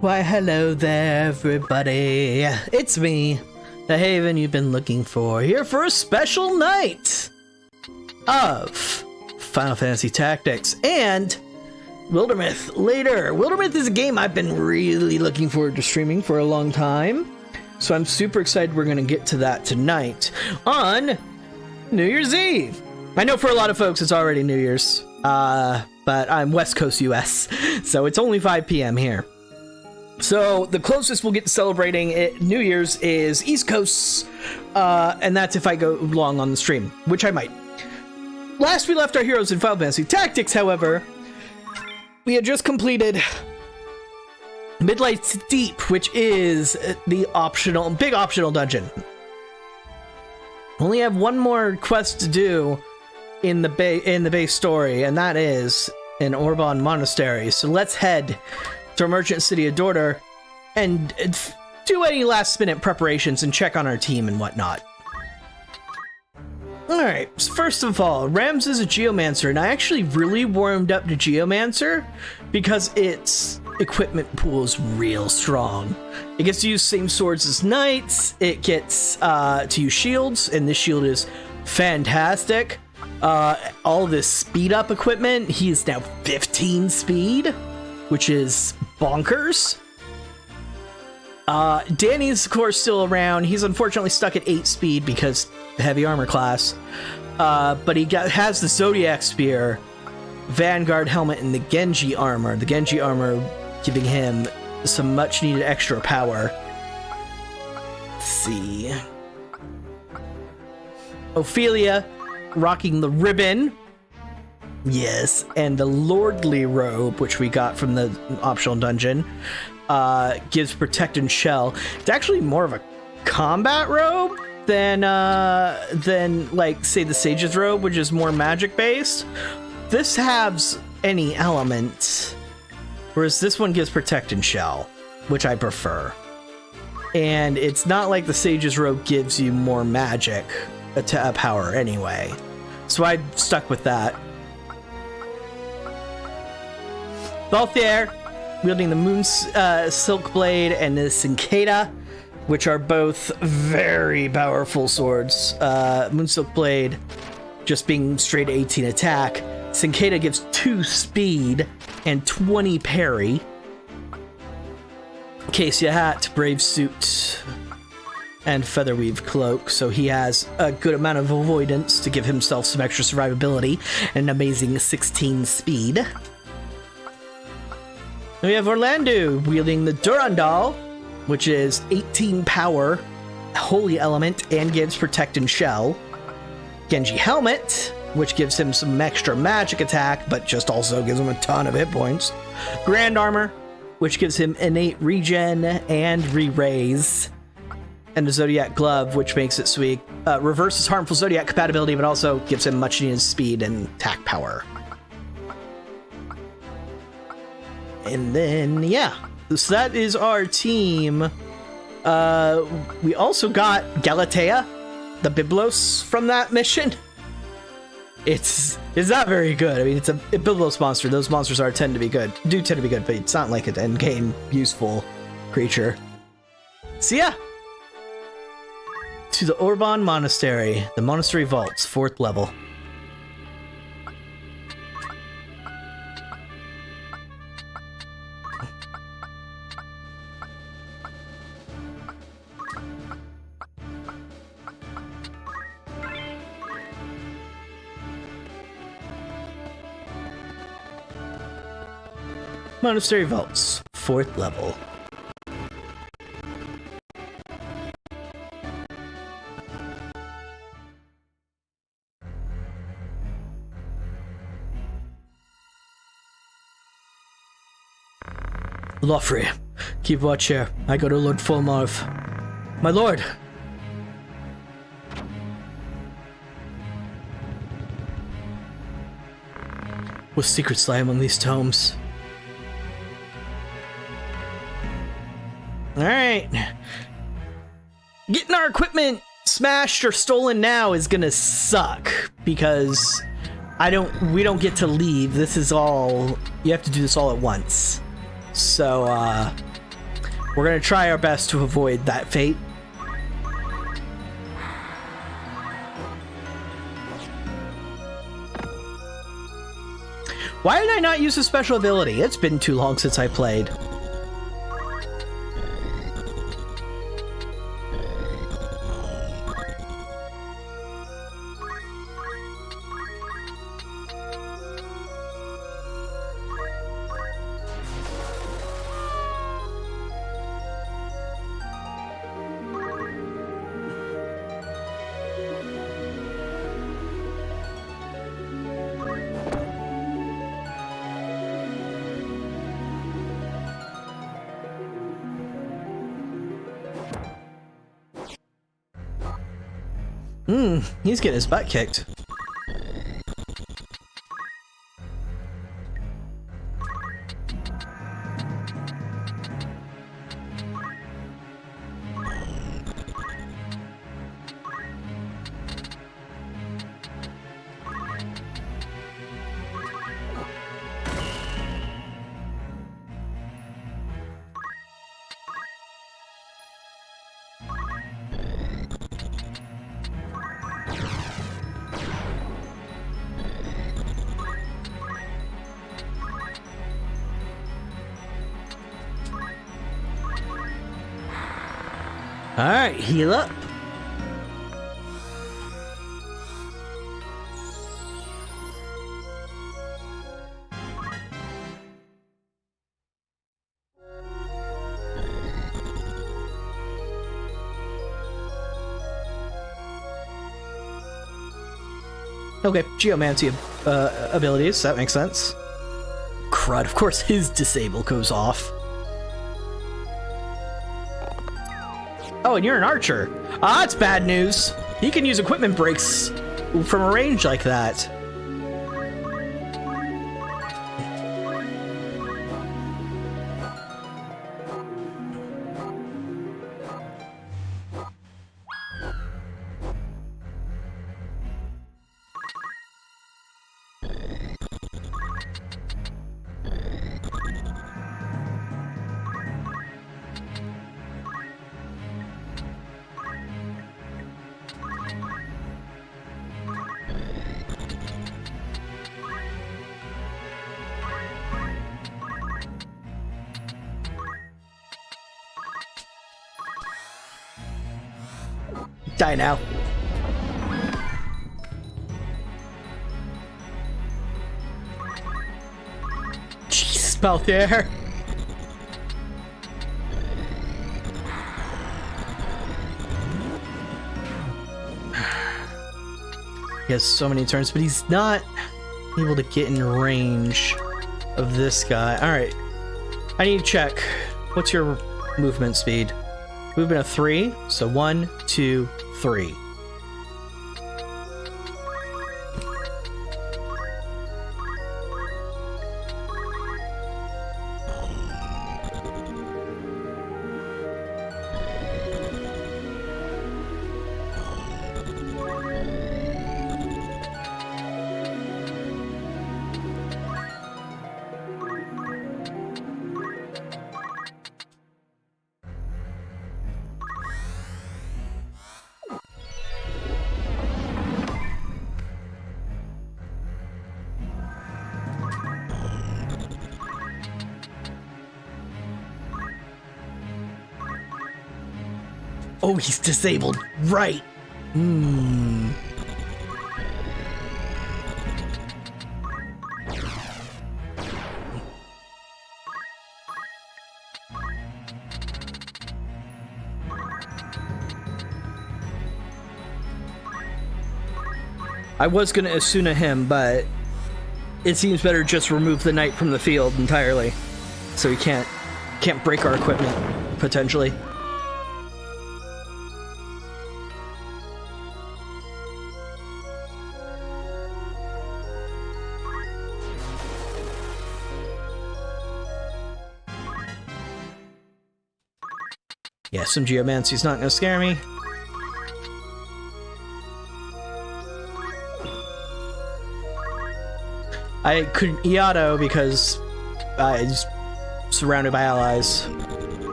Why, hello there, everybody. It's me, the Haven you've been looking for, here for a special night of Final Fantasy Tactics and Wildermyth later. Wildermyth is a game I've been really looking forward to streaming for a long time, so I'm super excited we're going to get to that tonight on New Year's Eve. I know for a lot of folks it's already New Year's, but I'm West Coast US, so it's only 5 p.m. here. So the closest we'll get to celebrating New Year's is East Coast, and that's if I go long on the stream, which I might. Last we left our heroes in Final Fantasy Tactics, however, we had just completed Midlight's Deep, which is the big optional dungeon. Only have one more quest to do in the base story, and that is in Orban Monastery. So let's head to our merchant city of Dorter and do any last minute preparations and check on our team and whatnot. Alright, so first of all, Rams is a Geomancer, and I actually really warmed up to Geomancer because its equipment pool is real strong. It gets to use same swords as knights, it gets to use shields, and this shield is fantastic. All this speed up equipment, he is now 15 speed, which is bonkers. Danny's of course still around. He's unfortunately stuck at 8 speed because heavy armor class. But he has the Zodiac Spear, Vanguard Helmet, and the Genji armor. The Genji armor giving him some much needed extra power. Let's see. Ophelia rocking the ribbon. Yes, and the Lordly Robe, which we got from the optional dungeon, gives Protect and Shell. It's actually more of a combat robe than like, say, the Sage's Robe, which is more magic-based. This has any element, whereas this one gives Protect and Shell, which I prefer. And it's not like the Sage's Robe gives you more magic power anyway. So I stuck with that. Balthier, wielding the Moon Silk Blade and the Cicada, which are both very powerful swords. Moon Silk Blade just being straight 18 attack. Cicada gives 2 speed and 20 parry. Cassia Hat, Brave Suit, and Featherweave Cloak, so he has a good amount of avoidance to give himself some extra survivability and an amazing 16 speed. We have Orlando wielding the Durandal, which is 18 power, Holy Element, and gives Protect and Shell. Genji Helmet, which gives him some extra magic attack, but just also gives him a ton of hit points. Grand Armor, which gives him innate regen and re-raise. And the Zodiac Glove, which makes it so he reverses harmful Zodiac compatibility, but also gives him much needed speed and attack power. And then, yeah, so that is our team. We also got Galatea, the Biblos from that mission. It's not very good. I mean, it's a Biblos monster. Those monsters tend to be good, but it's not like an endgame useful creature. So yeah, to the Orban Monastery, the Monastery Vaults, 4th level. Monastery Vaults, 4th level. Lofri, keep watch here. I go to Lord Fulmarv. My lord! What secrets lie among these tomes? Alright. Getting our equipment smashed or stolen now is gonna suck, because we don't get to leave. This is all, you have to do this all at once. So, We're gonna try our best to avoid that fate. Why did I not use a special ability? It's been too long since I played. He's getting his butt kicked. Alright, heal up. Okay, Geomancy abilities, that makes sense. Crud, of course his disable goes off. Oh, and you're an archer. Ah, that's bad news. He can use equipment breaks from a range like that. Die now. Jesus, Balthier. He has so many turns, but he's not able to get in range of this guy. Alright. I need to check. What's your movement speed? Movement of 3, so 1, 2, 3. Oh, he's disabled. Right. I was gonna Asuna him, but it seems better just remove the knight from the field entirely, so he can't break our equipment potentially. Yeah, some Geomancy's not gonna scare me. I couldn't Iato because I'm surrounded by allies.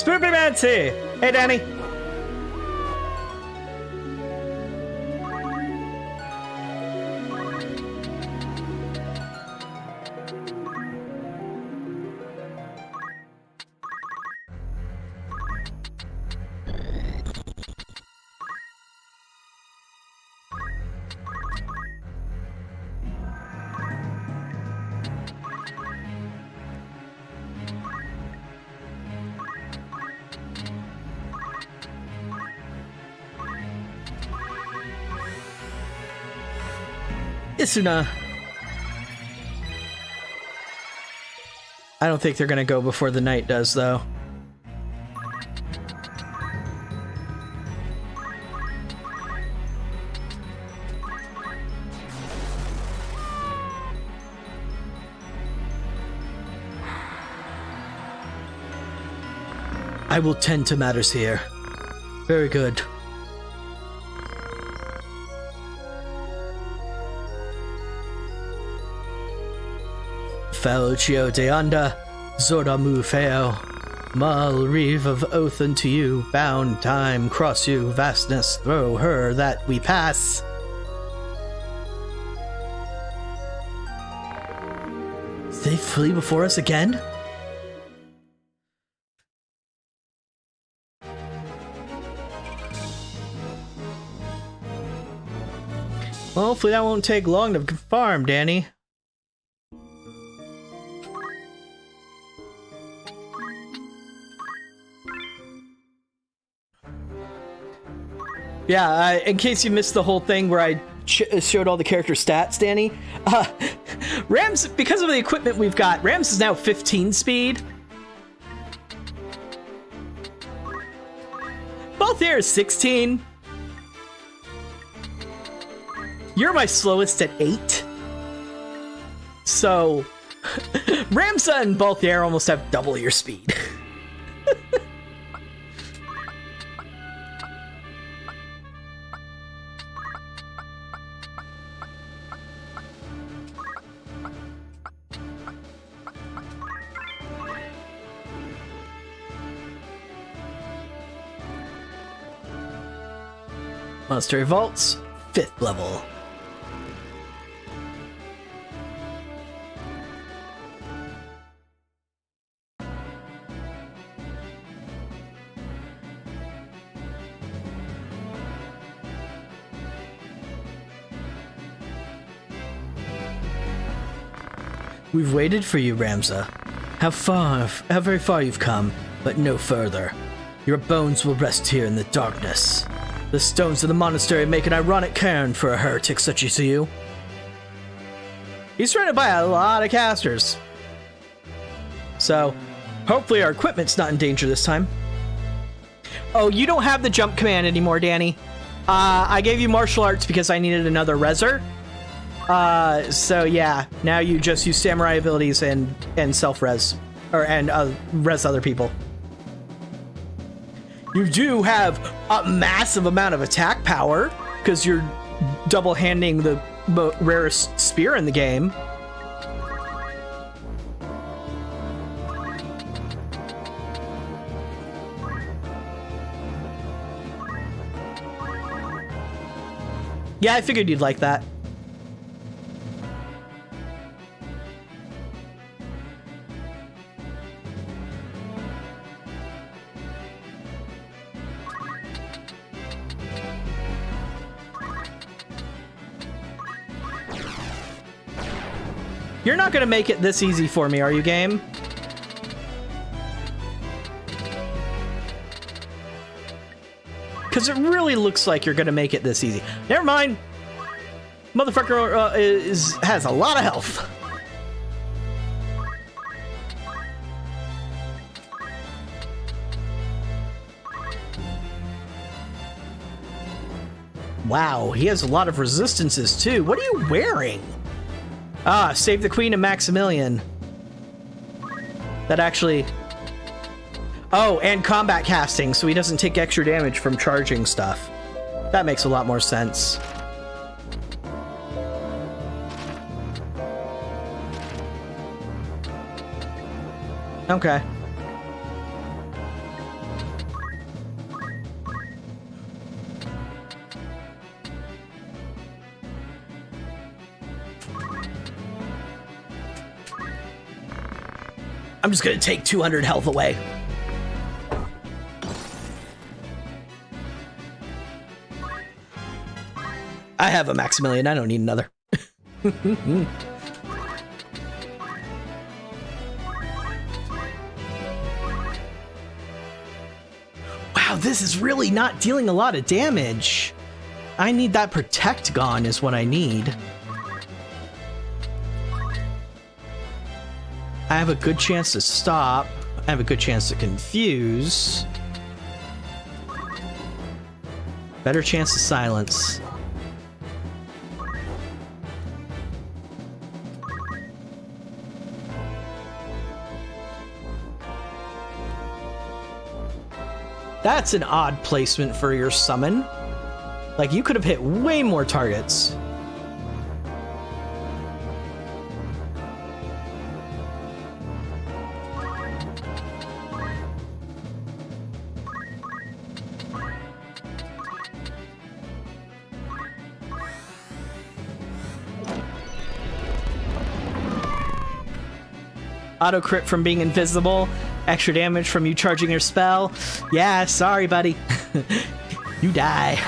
Spoopymancy! Hey, Danny. Isuna. I don't think they're gonna go before the night does, though. I will tend to matters here. Very good. Felcio deanda, Zordamu feo. Mal reeve of oath unto you, bound time cross you, vastness throw her that we pass. They flee before us again? Well, hopefully that won't take long to farm, Danny. Yeah, in case you missed the whole thing where I showed all the character stats, Danny, Rams, because of the equipment we've got, Rams is now 15 speed. Balthier is 16. You're my slowest at 8. So, Ramsa and Balthier almost have double your speed. Monastery Vaults, 5th level. We've waited for you, Ramsa. How very far you've come, but no further. Your bones will rest here in the darkness. The stones of the monastery make an ironic cairn for a heretic such as you. He's surrounded by a lot of casters. So, hopefully our equipment's not in danger this time. Oh, you don't have the jump command anymore, Danny. I gave you martial arts because I needed another reser. So yeah, now you just use samurai abilities and self-res. And res other people. You do have a massive amount of attack power, because you're double-handing the rarest spear in the game. Yeah, I figured you'd like that. You're not gonna make it this easy for me, are you, game? Because it really looks like you're gonna make it this easy. Never mind. Motherfucker has a lot of health. Wow, he has a lot of resistances too. What are you wearing? Ah, Save the Queen and Maximilian. That actually... Oh, and combat casting, so he doesn't take extra damage from charging stuff. That makes a lot more sense. Okay. I'm just gonna take 200 health away. I have a Maximilian, I don't need another. Wow, this is really not dealing a lot of damage. I need that protect gone is what I need. I have a good chance to stop. I have a good chance to confuse. Better chance to silence. That's an odd placement for your summon. Like, you could have hit way more targets. Auto crit from being invisible. Extra damage from you charging your spell. Yeah, sorry, buddy. You die.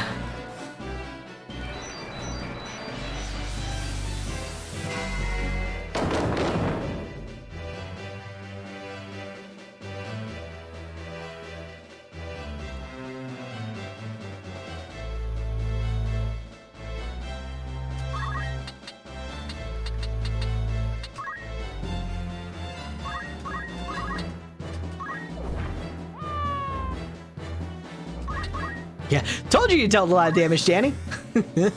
Yeah, told you dealt a lot of damage, Danny. You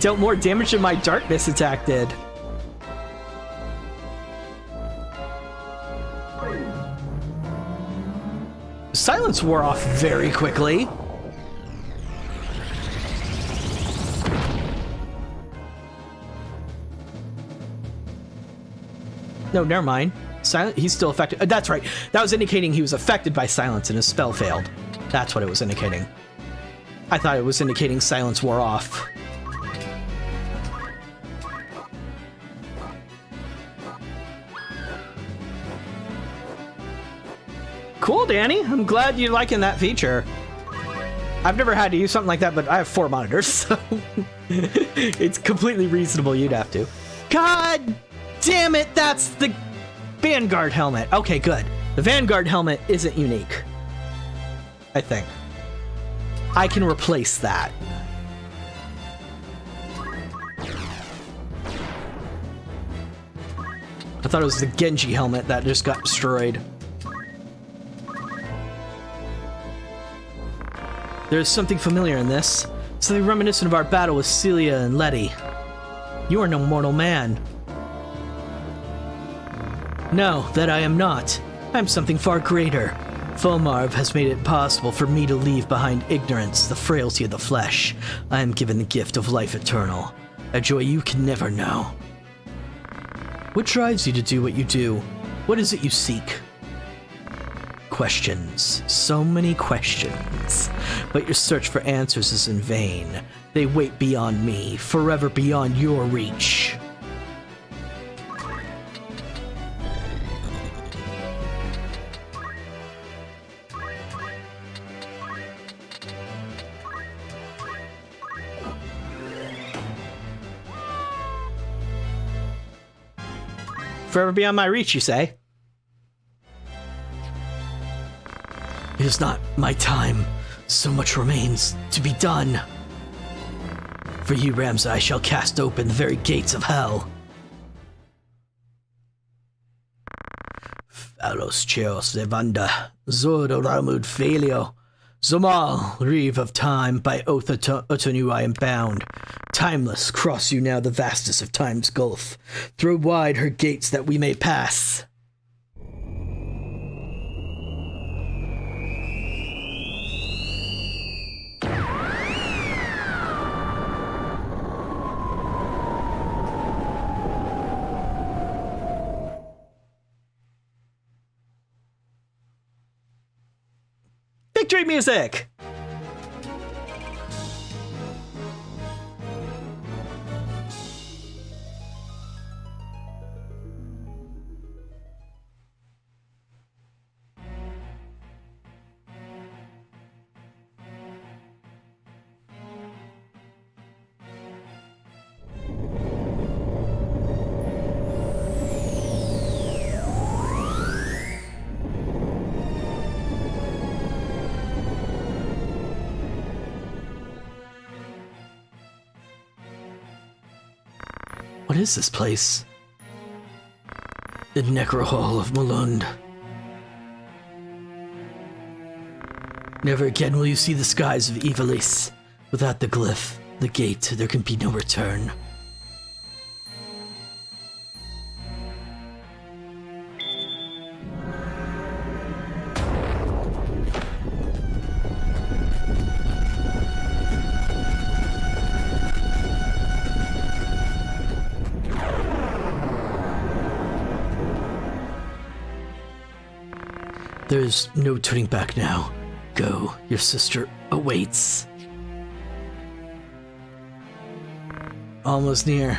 dealt more damage than my darkness attack did. Silence wore off very quickly. No, never mind. He's still affected. That's right. That was indicating he was affected by silence and his spell failed. That's what it was indicating. I thought it was indicating silence wore off. Cool, Danny. I'm glad you're liking that feature. I've never had to use something like that, but I have 4 monitors, so it's completely reasonable you'd have to. God damn it, that's the Vanguard helmet. Okay, good. The Vanguard helmet isn't unique. I think. I can replace that. I thought it was the Genji helmet that just got destroyed. There's something familiar in this. Something reminiscent of our battle with Celia and Letty. You are no mortal man. No, that I am not. I am something far greater. Fomarv has made it possible for me to leave behind ignorance, the frailty of the flesh. I am given the gift of life eternal, a joy you can never know. What drives you to do what you do? What is it you seek? Questions. So many questions. But your search for answers is in vain. They wait beyond me, forever beyond your reach. Forever beyond my reach, you say? It is not my time. So much remains to be done. For you, Ramsay, I shall cast open the very gates of hell. Phalos Cheos Levanda, Zordo Ramud Felio, Zomal, Reeve of Time, by oath Otonu I am bound. Timeless, cross you now the vastness of time's gulf. Throw wide her gates that we may pass. Victory music! What is this place? The Necro Hall of Malund. Never again will you see the skies of Ivalice. Without the glyph, the gate, there can be no return. There's no turning back now. Go, your sister awaits. Almost near.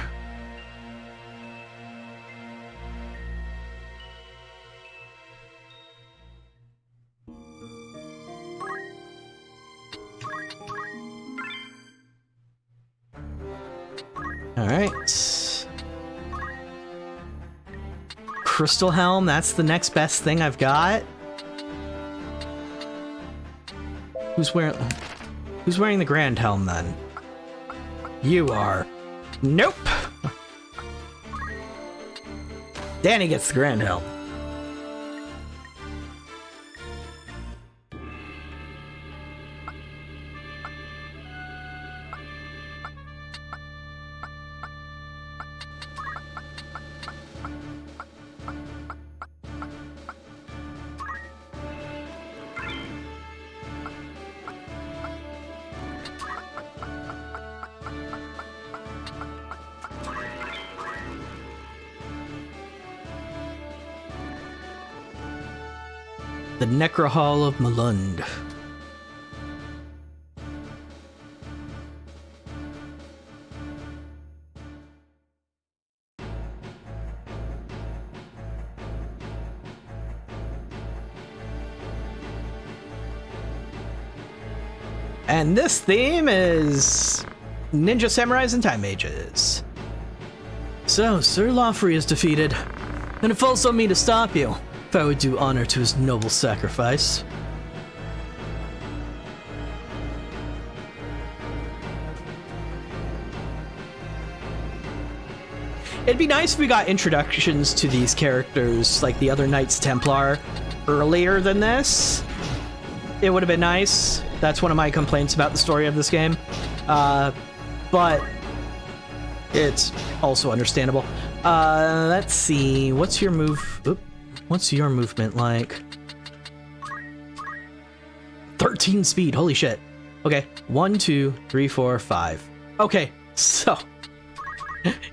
Alright. Crystal Helm, that's the next best thing I've got. Who's wearing the Grand Helm then? You are. Nope! Danny gets the Grand Helm. The Necro Hall of Malund. And this theme is Ninja Samurais and Time Mages. So, Sir Lawfrey is defeated, and it falls on me to stop you. If I would do honor to his noble sacrifice. It'd be nice if we got introductions to these characters, like the other Knights Templar, earlier than this. It would have been nice. That's one of my complaints about the story of this game. But it's also understandable. Let's see. What's your move? Oop. What's your movement like? 13 speed, holy shit. Okay, 1, 2, 3, 4, 5. Okay, so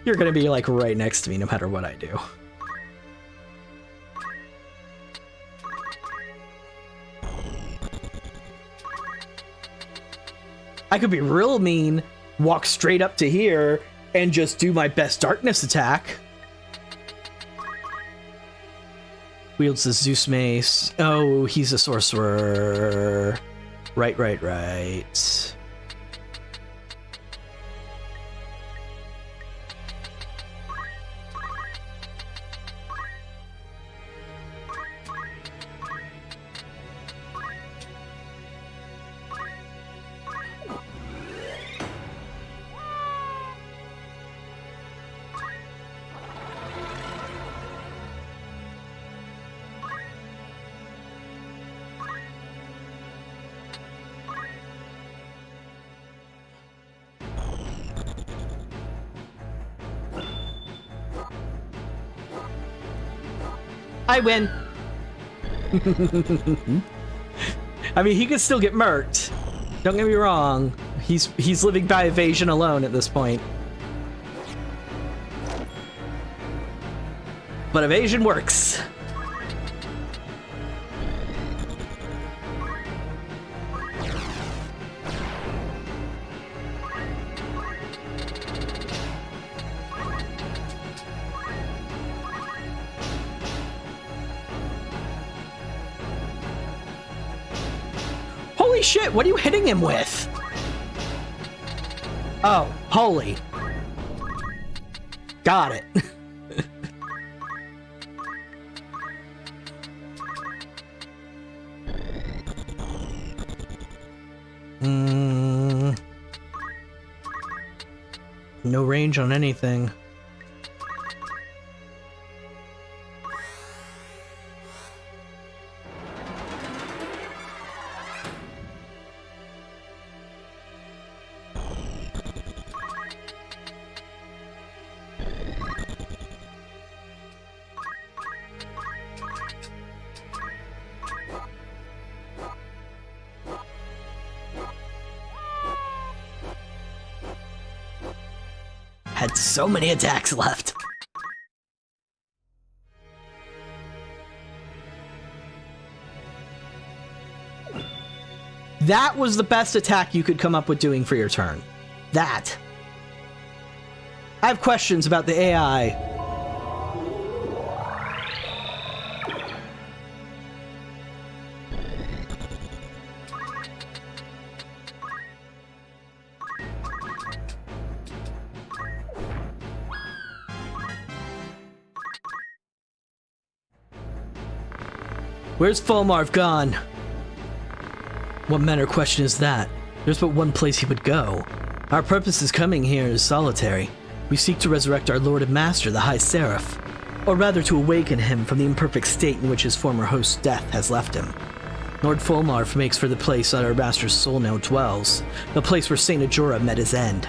you're gonna be like right next to me no matter what I do. I could be real mean, walk straight up to here, and just do my best darkness attack. Wields the Zeus Mace. Oh, he's a sorcerer. Right. I win. I mean, he could still get murked. Don't get me wrong. He's living by evasion alone at this point. But evasion works. Holy shit, what are you hitting him with? Oh, holy. Got it. No range on anything. had so many attacks left. That was the best attack you could come up with doing for your turn. That. I have questions about the AI. Where's Fulmarv gone? What manner of question is that? There's but one place he would go. Our purpose is coming here is solitary. We seek to resurrect our Lord and Master, the High Seraph, or rather to awaken him from the imperfect state in which his former host's death has left him. Lord Fulmarv makes for the place that our Master's soul now dwells, the place where Saint Ajura met his end.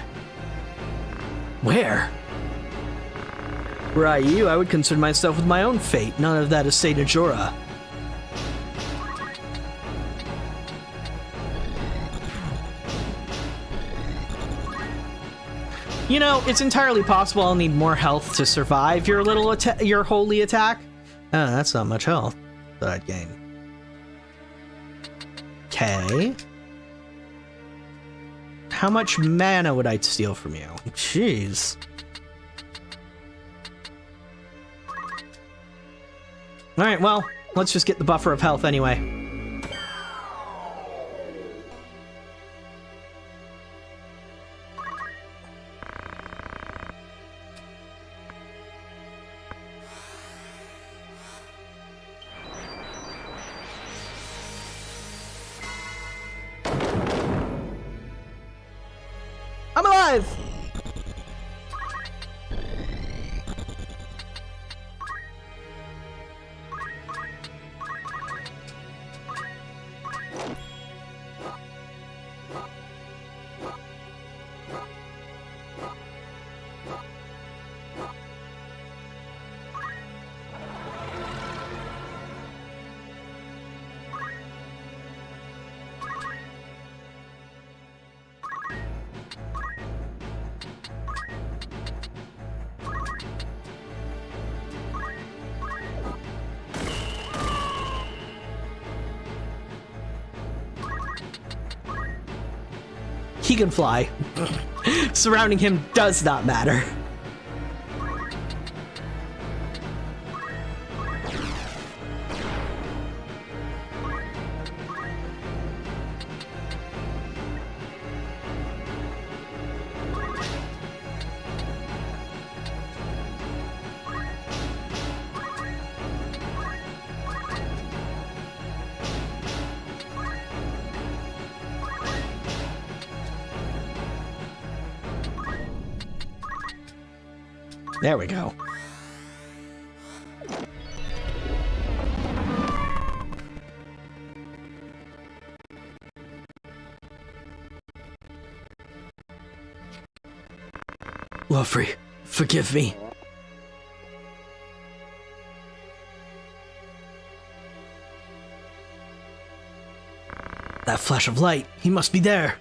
Where? Were I you, I would concern myself with my own fate, none of that of Saint Ajura. You know, it's entirely possible I'll need more health to survive your your holy attack. Oh, that's not much health that I'd gain. Okay. How much mana would I steal from you? Jeez. Alright, well, let's just get the buffer of health anyway. I'm alive! He can fly. Surrounding him does not matter. There we go. Lovely, forgive me. That flash of light, he must be there.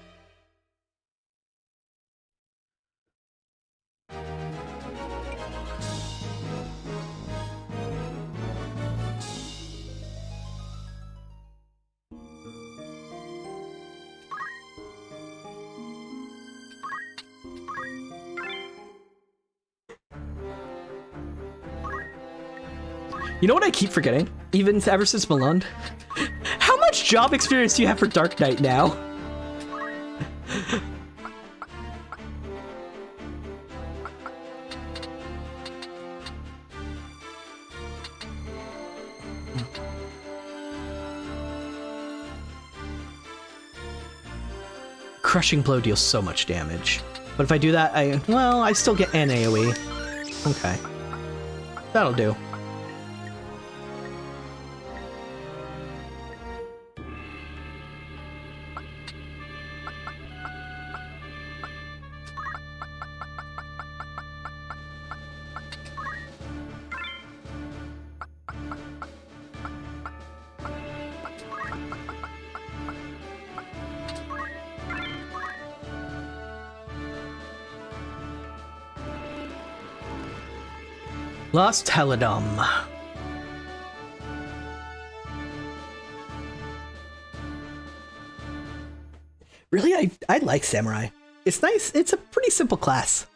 You know what I keep forgetting? Even ever since Malund? How much job experience do you have for Dark Knight now? Crushing Blow deals so much damage. But if I do that, I still get an AoE. Okay. That'll do. Lost Helidum. Really, I like Samurai. It's nice. It's a pretty simple class.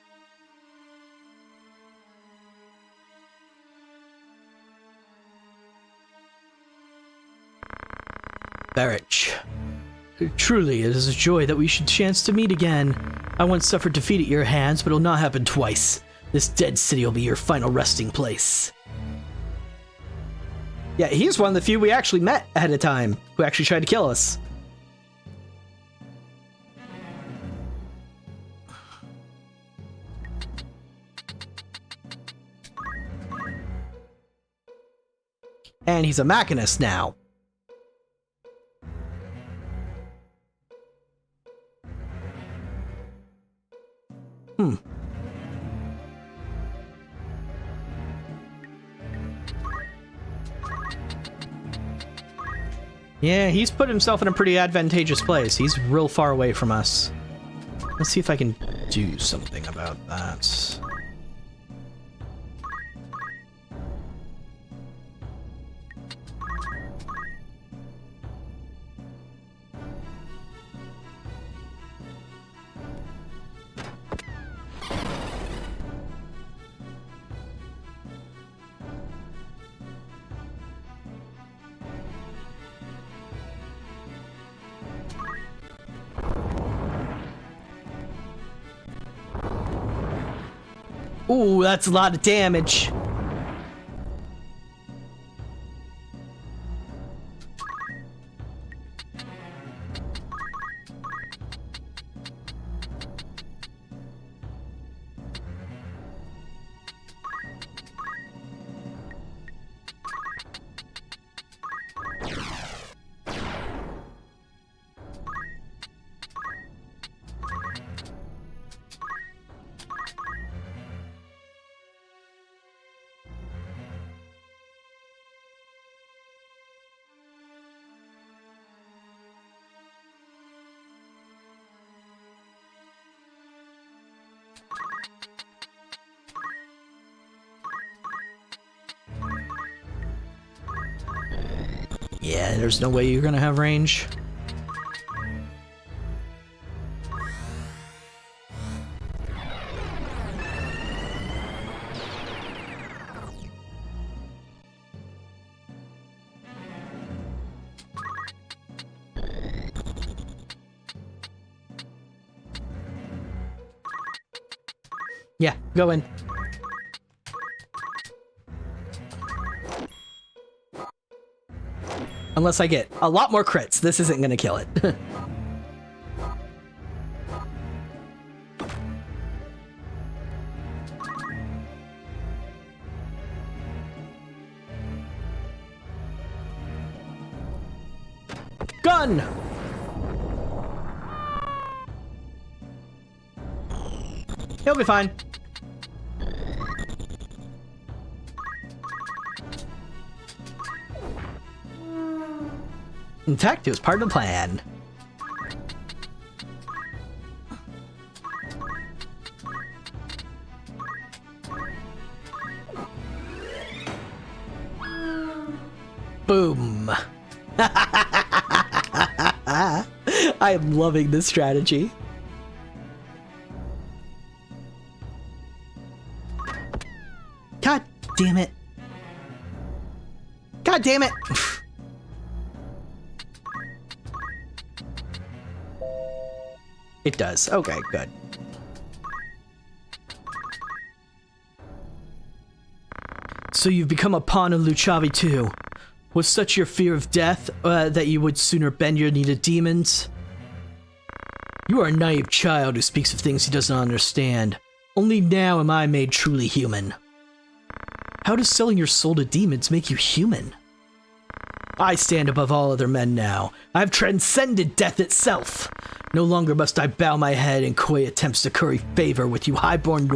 Barrich. Truly, it is a joy that we should chance to meet again. I once suffered defeat at your hands, but it'll not happen twice. This dead city will be your final resting place. Yeah, he's one of the few we actually met ahead of time, who actually tried to kill us. And he's a machinist now. Yeah, he's put himself in a pretty advantageous place. He's real far away from us. Let's see if I can do something about that. Ooh, that's a lot of damage. Yeah, there's no way you're gonna have range. Yeah, go in. Unless I get a lot more crits, this isn't gonna kill it. Gun! He'll be fine. In fact, it was part of the plan. Boom. I am loving this strategy. God damn it. God damn it. It does. Okay, good. So you've become a pawn of Luchavi too. Was such your fear of death that you would sooner bend your knee to demons? You are a naive child who speaks of things he does not understand. Only now am I made truly human. How does selling your soul to demons make you human? I stand above all other men now. I have transcended death itself. No longer must I bow my head in coy attempts to curry favor with you highborn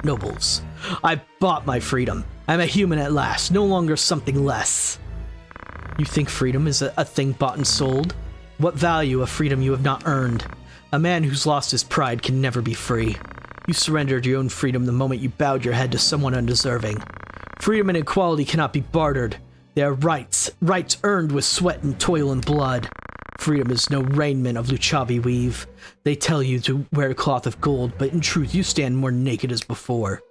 nobles. I've bought my freedom. I'm a human at last, no longer something less. You think freedom is a thing bought and sold? What value of freedom you have not earned? A man who's lost his pride can never be free. You surrendered your own freedom the moment you bowed your head to someone undeserving. Freedom and equality cannot be bartered. They are rights. Rights earned with sweat and toil and blood. Freedom is no raiment of Luchavi weave. They tell you to wear a cloth of gold, but in truth you stand more naked as before.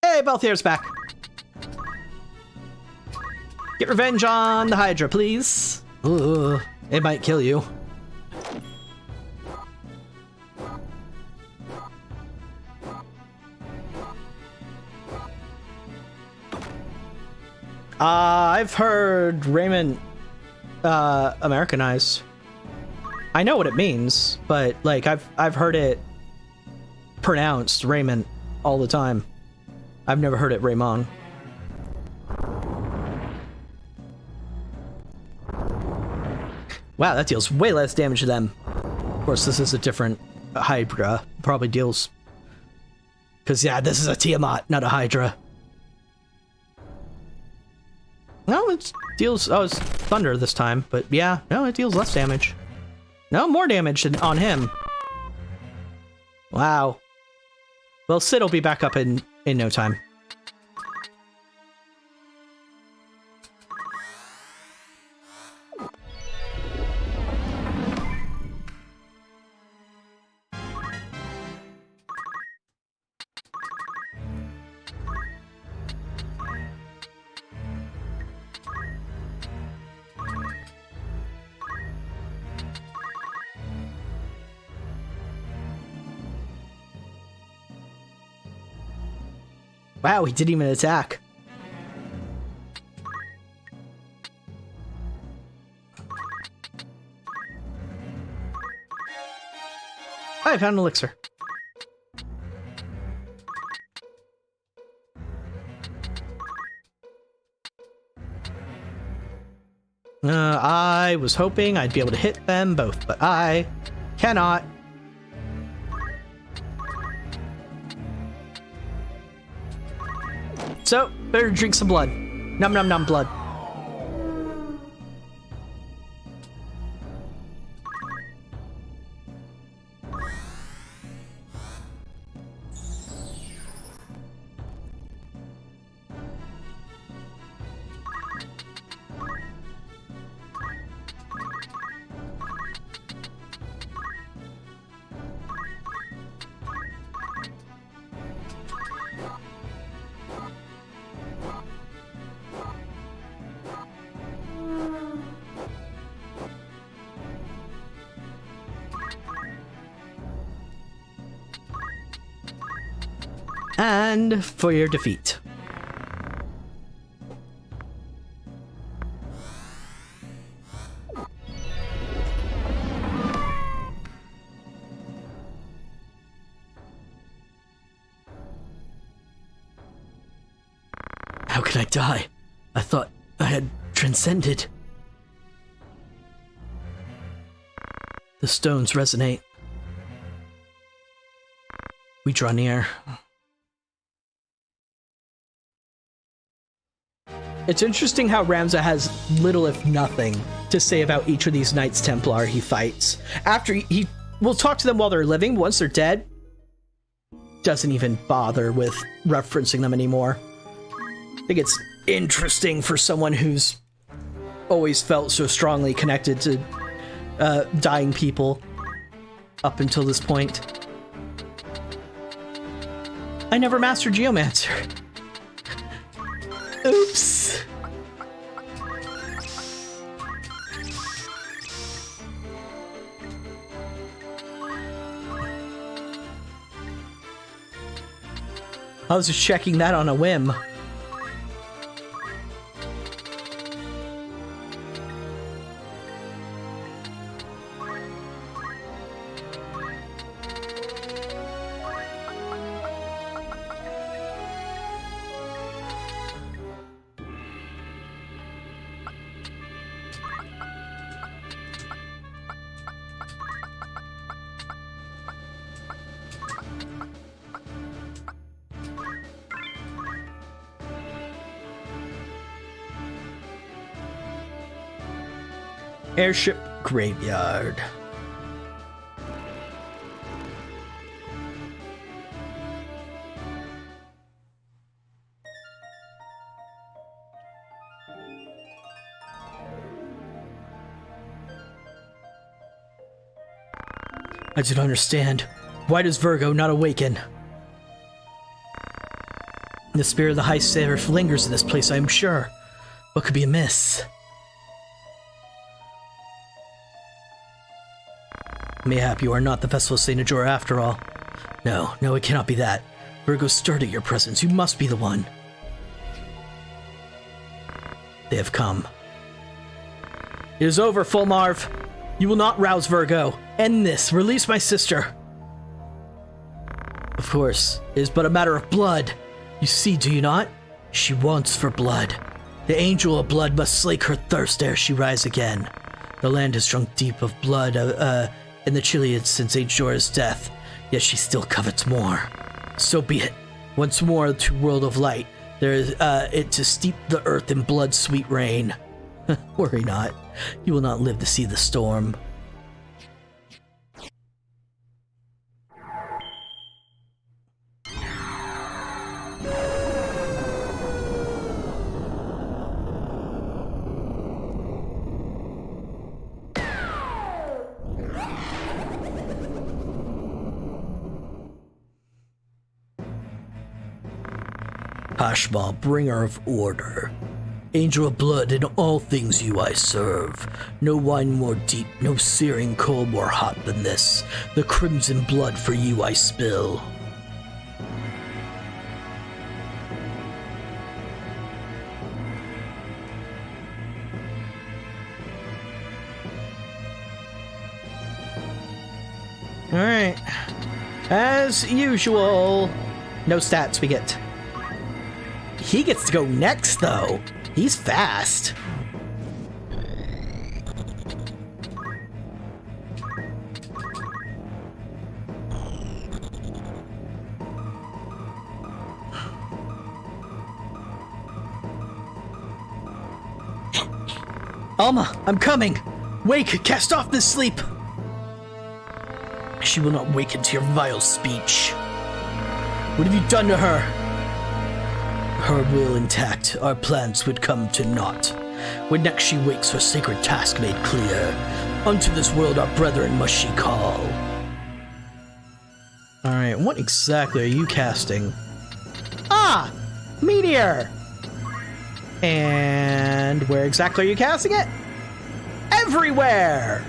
Hey, Balthier's back. Get revenge on the Hydra, please. Ugh, it might kill you. I've heard Raymond Americanized. I know what it means, but like I've heard it pronounced Raymond all the time. I've never heard it Raymond. Wow, that deals way less damage to them. Of course, this is a different Hydra. Probably deals... Because, yeah, this is a Tiamat, not a Hydra. No, it deals... Oh, it's Thunder this time. But, yeah, no, it deals less damage. No, more damage on him. Wow. Well, Sid will be back up in no time. Wow, he didn't even attack. I found an elixir. I was hoping I'd be able to hit them both, but I cannot. So, better drink some blood. Num num num blood. And for your defeat. How could I die? I thought I had transcended. The stones resonate. We draw near. It's interesting how Ramza has little if nothing to say about each of these Knights Templar he fights. After he will talk to them while they're living, once they're dead, doesn't even bother with referencing them anymore. I think it's interesting for someone who's always felt so strongly connected to dying people up until this point. I never mastered Geomancer. Oops. I was just checking that on a whim. Airship graveyard. I don't understand. Why does Virgo not awaken? The spirit of the High Seraph lingers in this place, I am sure. What could be amiss? Mayhap you are not the vessel of Saint Ajora after all. No, no, it cannot be that. Virgo stirred at your presence. You must be the one. They have come. It is over, Fulmarv. You will not rouse Virgo. End this. Release my sister. Of course, it is but a matter of blood. You see, do you not? She wants for blood. The angel of blood must slake her thirst ere she rise again. The land has drunk deep of blood in the Chiliad since Ajora's death, yet she still covets more. So be it. Once more to world of light, there is it to steep the earth in blood's sweet rain. Worry not. You will not live to see the storm. Hashmal, bringer of order. Angel of blood, in all things you I serve. No wine more deep, no searing coal more hot than this. The crimson blood for you I spill. Alright. As usual. No stats we get. He gets to go next, though. He's fast. Alma, I'm coming. Wake, cast off this sleep. She will not waken to your vile speech. What have you done to her? Her will intact, our plans would come to naught. When next she wakes, her sacred task made clear. Unto this world our brethren must she call. Alright, what exactly are you casting? Ah! Meteor! And where exactly are you casting it? Everywhere!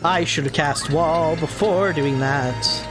I should have cast wall before doing that.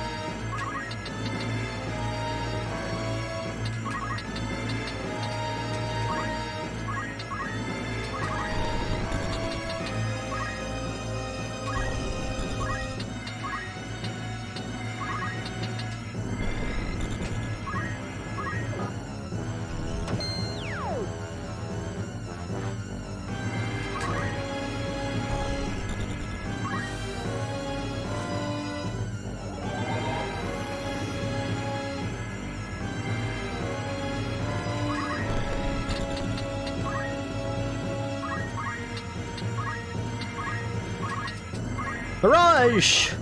Barrage!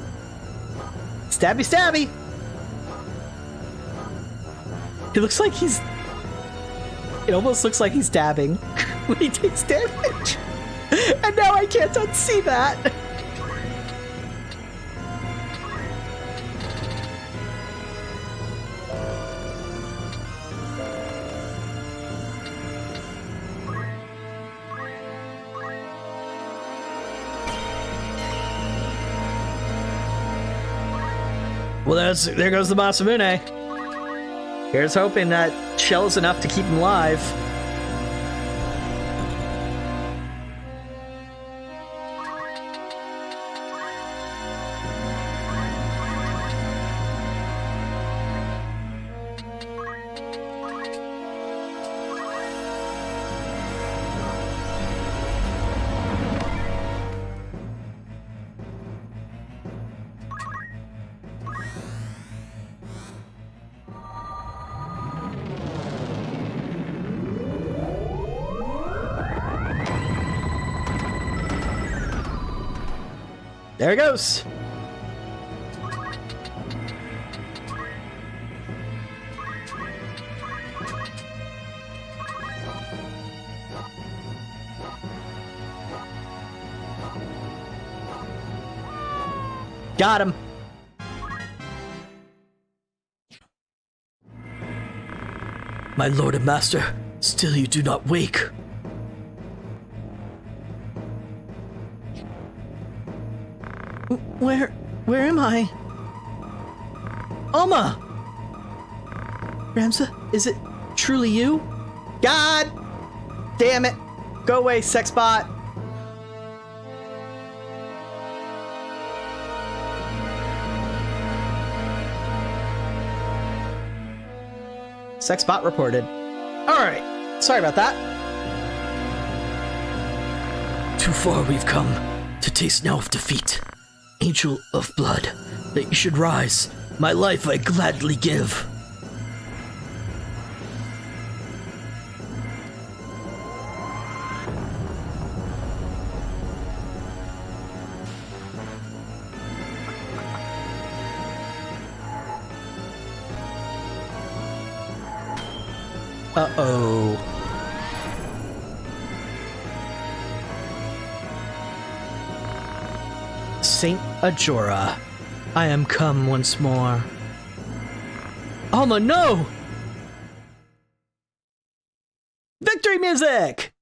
Stabby stabby! It looks like he's... It almost looks like he's dabbing when he takes damage. And now I can't unsee that! Well, there goes the Masamune. Here's hoping that shell is enough to keep him alive. There he goes. Got him. My lord and master, still you do not wake. Where am I? Alma! Ramza, is it truly you? God damn it. Go away, sex bot. Sex bot reported. Alright, sorry about that. Too far we've come to taste now of defeat. Angel of blood, that you should rise. My life I gladly give. Uh-oh. Saint Ajora, I am come once more. Alma, no! Victory music!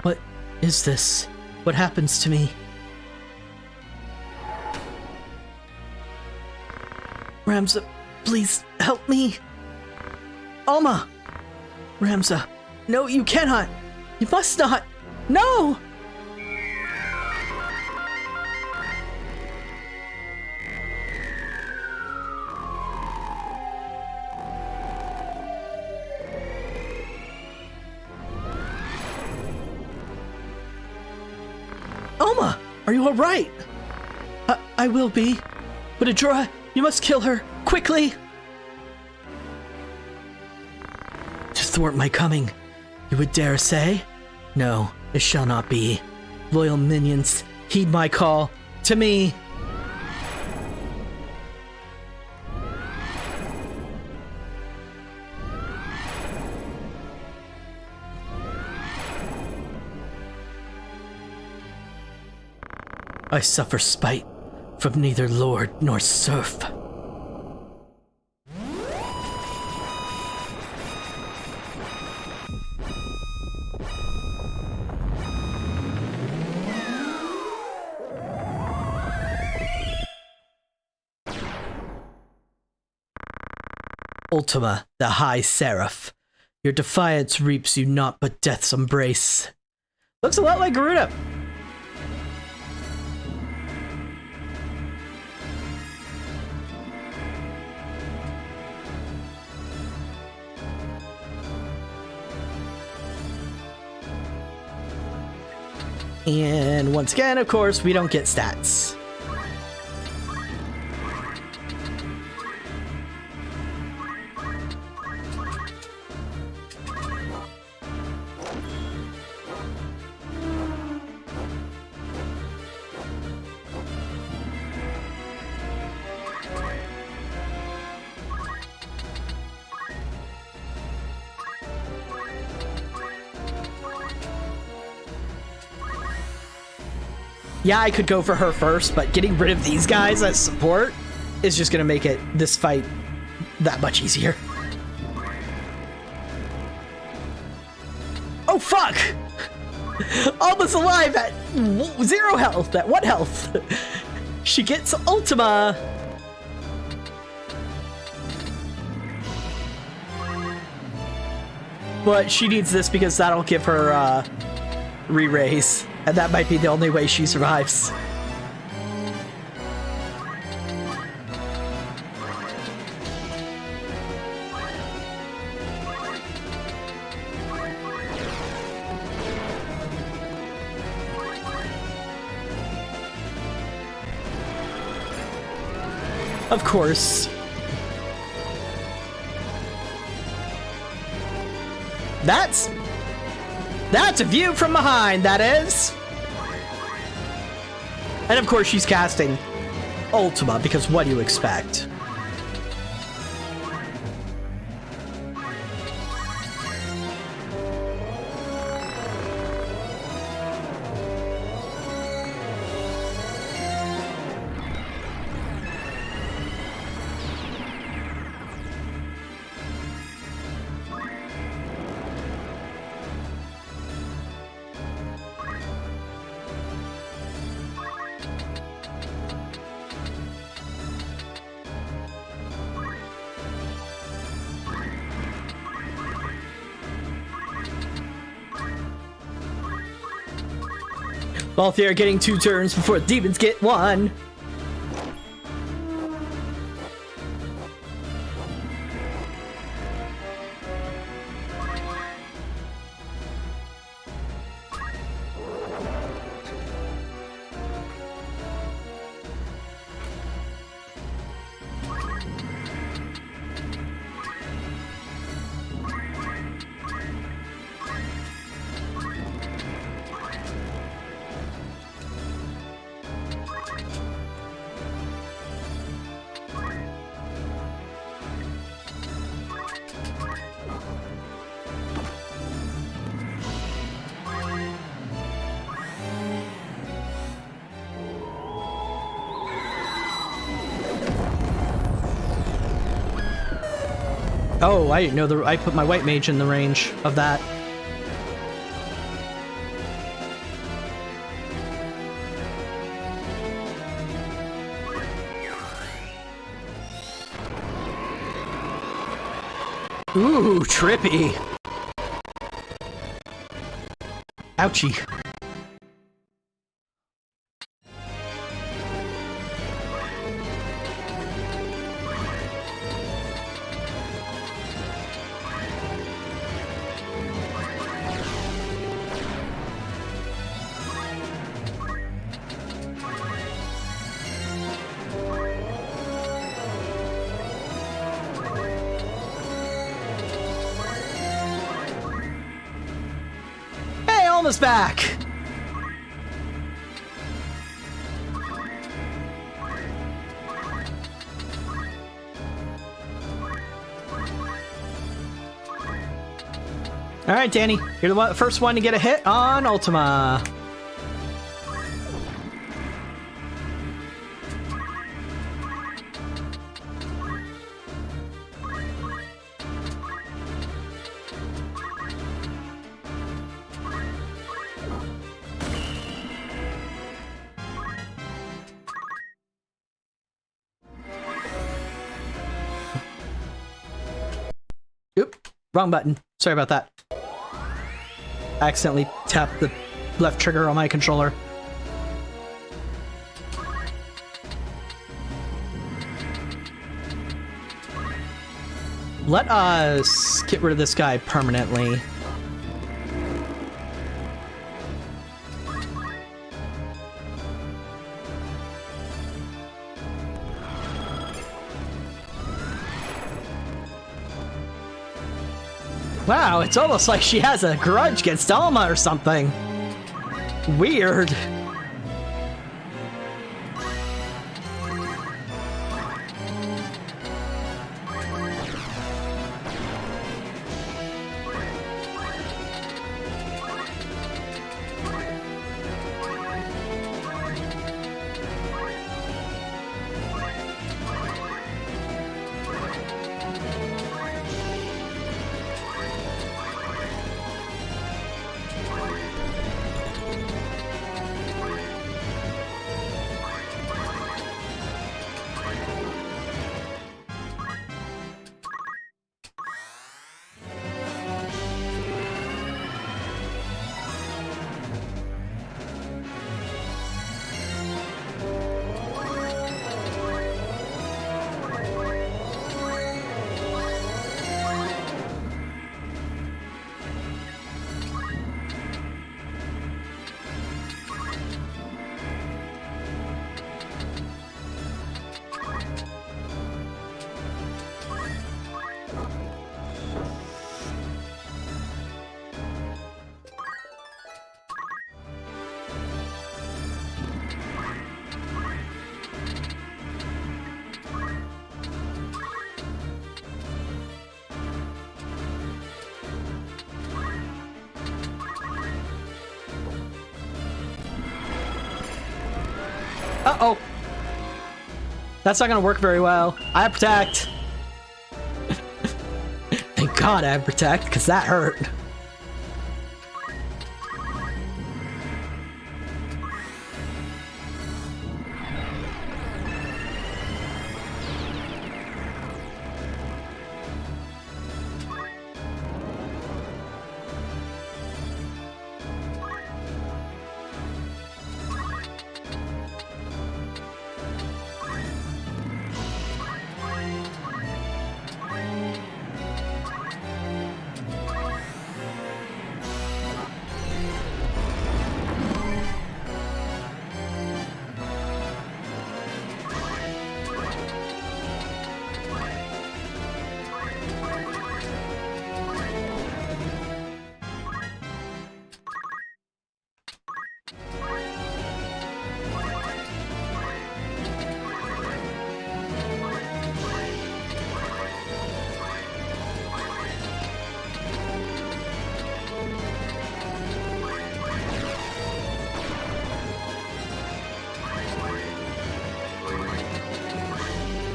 What is this? What happens to me? Ramza, please help me. Alma! Ramza, no, you cannot. You must not. No! Alma, are you all right? I will be. But Ajora, you must kill her, quickly! To thwart my coming, you would dare say? No, it shall not be. Loyal minions, heed my call. To me! I suffer spite from neither lord nor serf. Ultima, the High Seraph. Your defiance reaps you naught but death's embrace. Looks a lot like Garuda. And once again, of course, we don't get stats. Yeah, I could go for her first, but getting rid of these guys as support is just gonna make this fight that much easier. Oh, fuck! Almost alive at 0 health, at 1 health. She gets Ultima. But she needs this because that'll give her re-raise, and that might be the only way she survives. Of course. That's a view from behind, that is. And of course she's casting Ultima, because what do you expect? Both here are getting 2 turns before the demons get 1. Oh, I didn't know I put my white mage in the range of that. Ooh, trippy. Ouchie. Almost back. All right, Danny, you're the first one to get a hit on Ultima. Wrong button. Sorry about that. I accidentally tapped the left trigger on my controller. Let us get rid of this guy permanently. Wow, it's almost like she has a grudge against Alma or something. Weird. Uh-oh. That's not gonna work very well. I have Protect. Thank God I have Protect, because that hurt.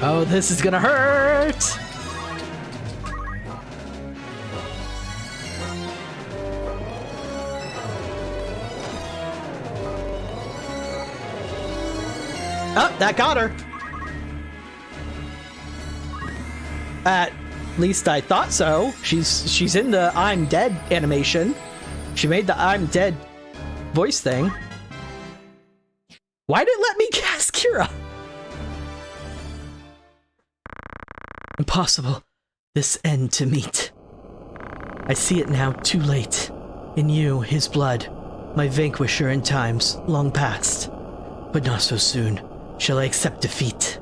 Oh, this is gonna hurt! Oh, that got her! At least I thought so. She's in the I'm dead animation. She made the I'm dead voice thing. Why did it let me cast Kira? Impossible, this end to meet. I see it now, too late. In you, his blood, my vanquisher in times long past. But not so soon shall I accept defeat.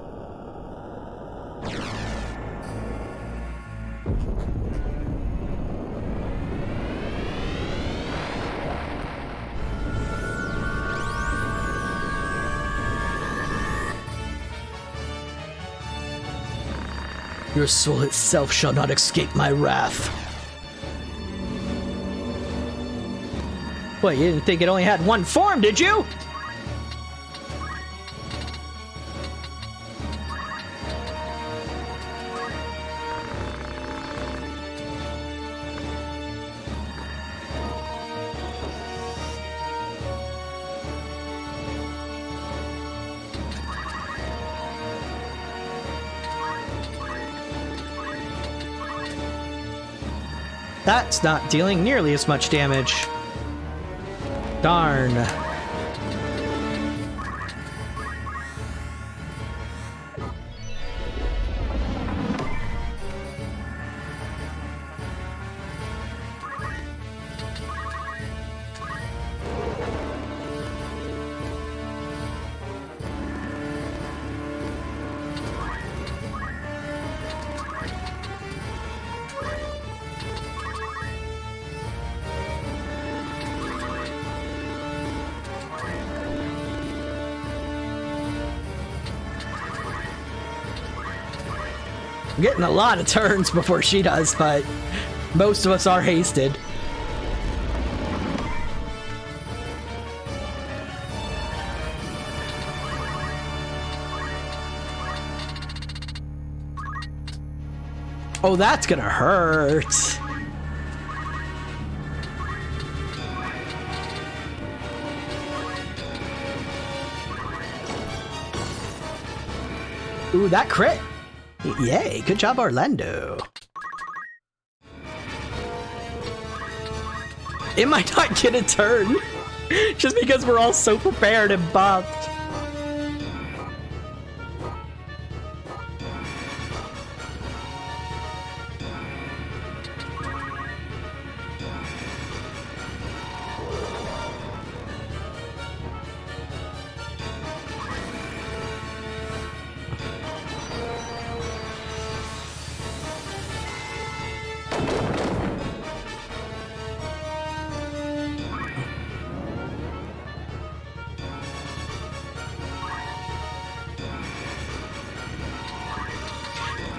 Your soul itself shall not escape my wrath. What, you didn't think it only had one form, did you? That's not dealing nearly as much damage. Darn. I'm getting a lot of turns before she does, but most of us are hasted. Oh, that's gonna hurt. Ooh, that crit. Yay, good job, Orlando. It might not get a turn, just because we're all so prepared and buffed.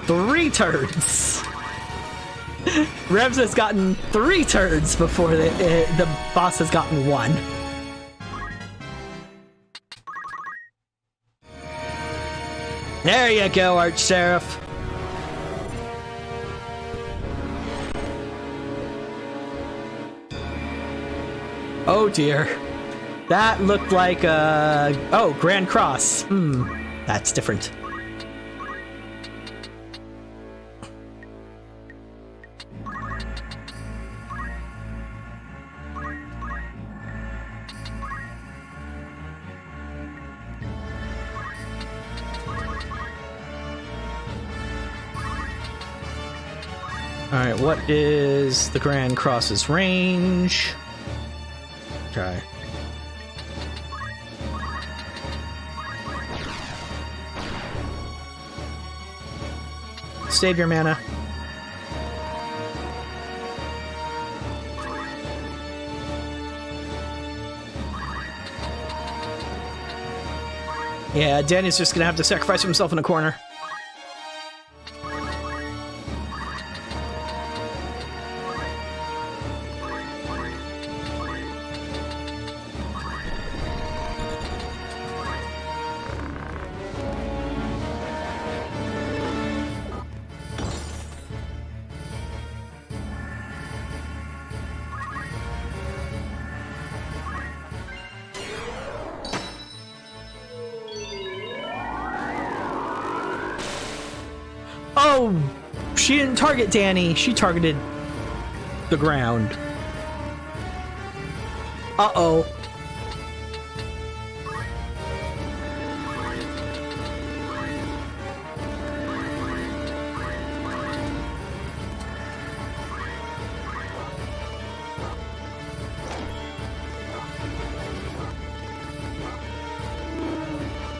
Three turns. Revs has gotten 3 turns before the boss has gotten 1. There you go, Arch-Seraph. Oh dear. That looked like a... Oh, Grand Cross. That's different. Alright, what is the Grand Cross's range? Okay. Save your mana. Yeah, Danny's just gonna have to sacrifice himself in a corner. Oh, she didn't target Danny. She targeted the ground. Uh-oh.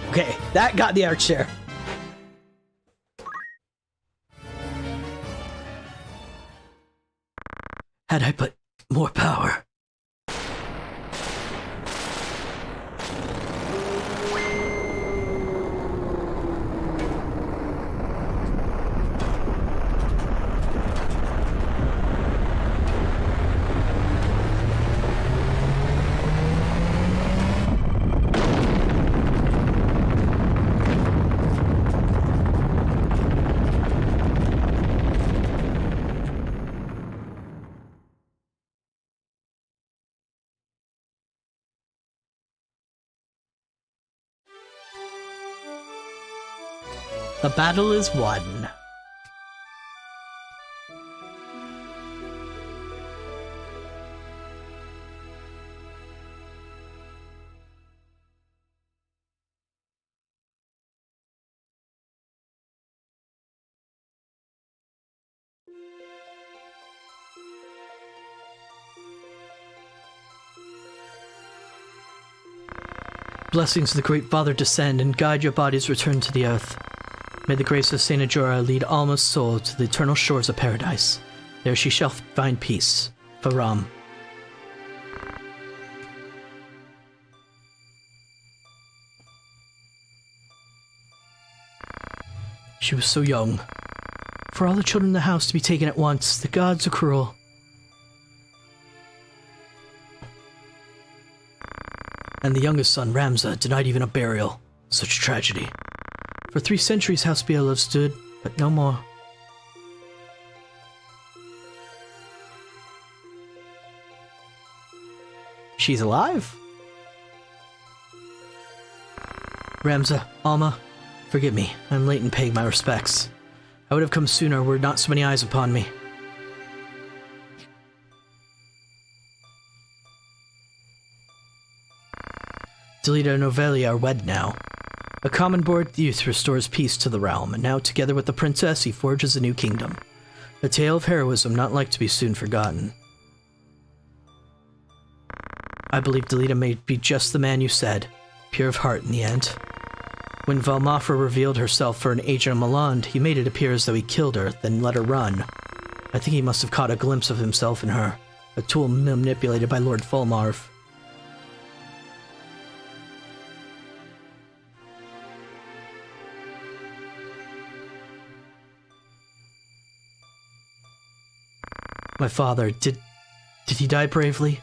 Okay, that got the Archer. Had I but more power. The battle is won. Blessings of the Great Father descend and guide your body's return to the earth. May the grace of Saint Ajura lead Alma's soul to the eternal shores of paradise. There she shall find peace. Faram. She was so young. For all the children in the house to be taken at once, the gods are cruel. And the youngest son, Ramza, denied even a burial. Such tragedy. For 3 centuries, House Beelov stood, but no more. She's alive? Ramza, Alma, forgive me. I'm late in paying my respects. I would have come sooner were not so many eyes upon me. Delita and Novelia are wed now. A common-born youth restores peace to the realm, and now together with the princess he forges a new kingdom. A tale of heroism not like to be soon forgotten. I believe Delita may be just the man you said, pure of heart in the end. When Valmafra revealed herself for an agent of Milan, he made it appear as though he killed her, then let her run. I think he must have caught a glimpse of himself in her, a tool manipulated by Lord Fulmarv. My father, did he die bravely?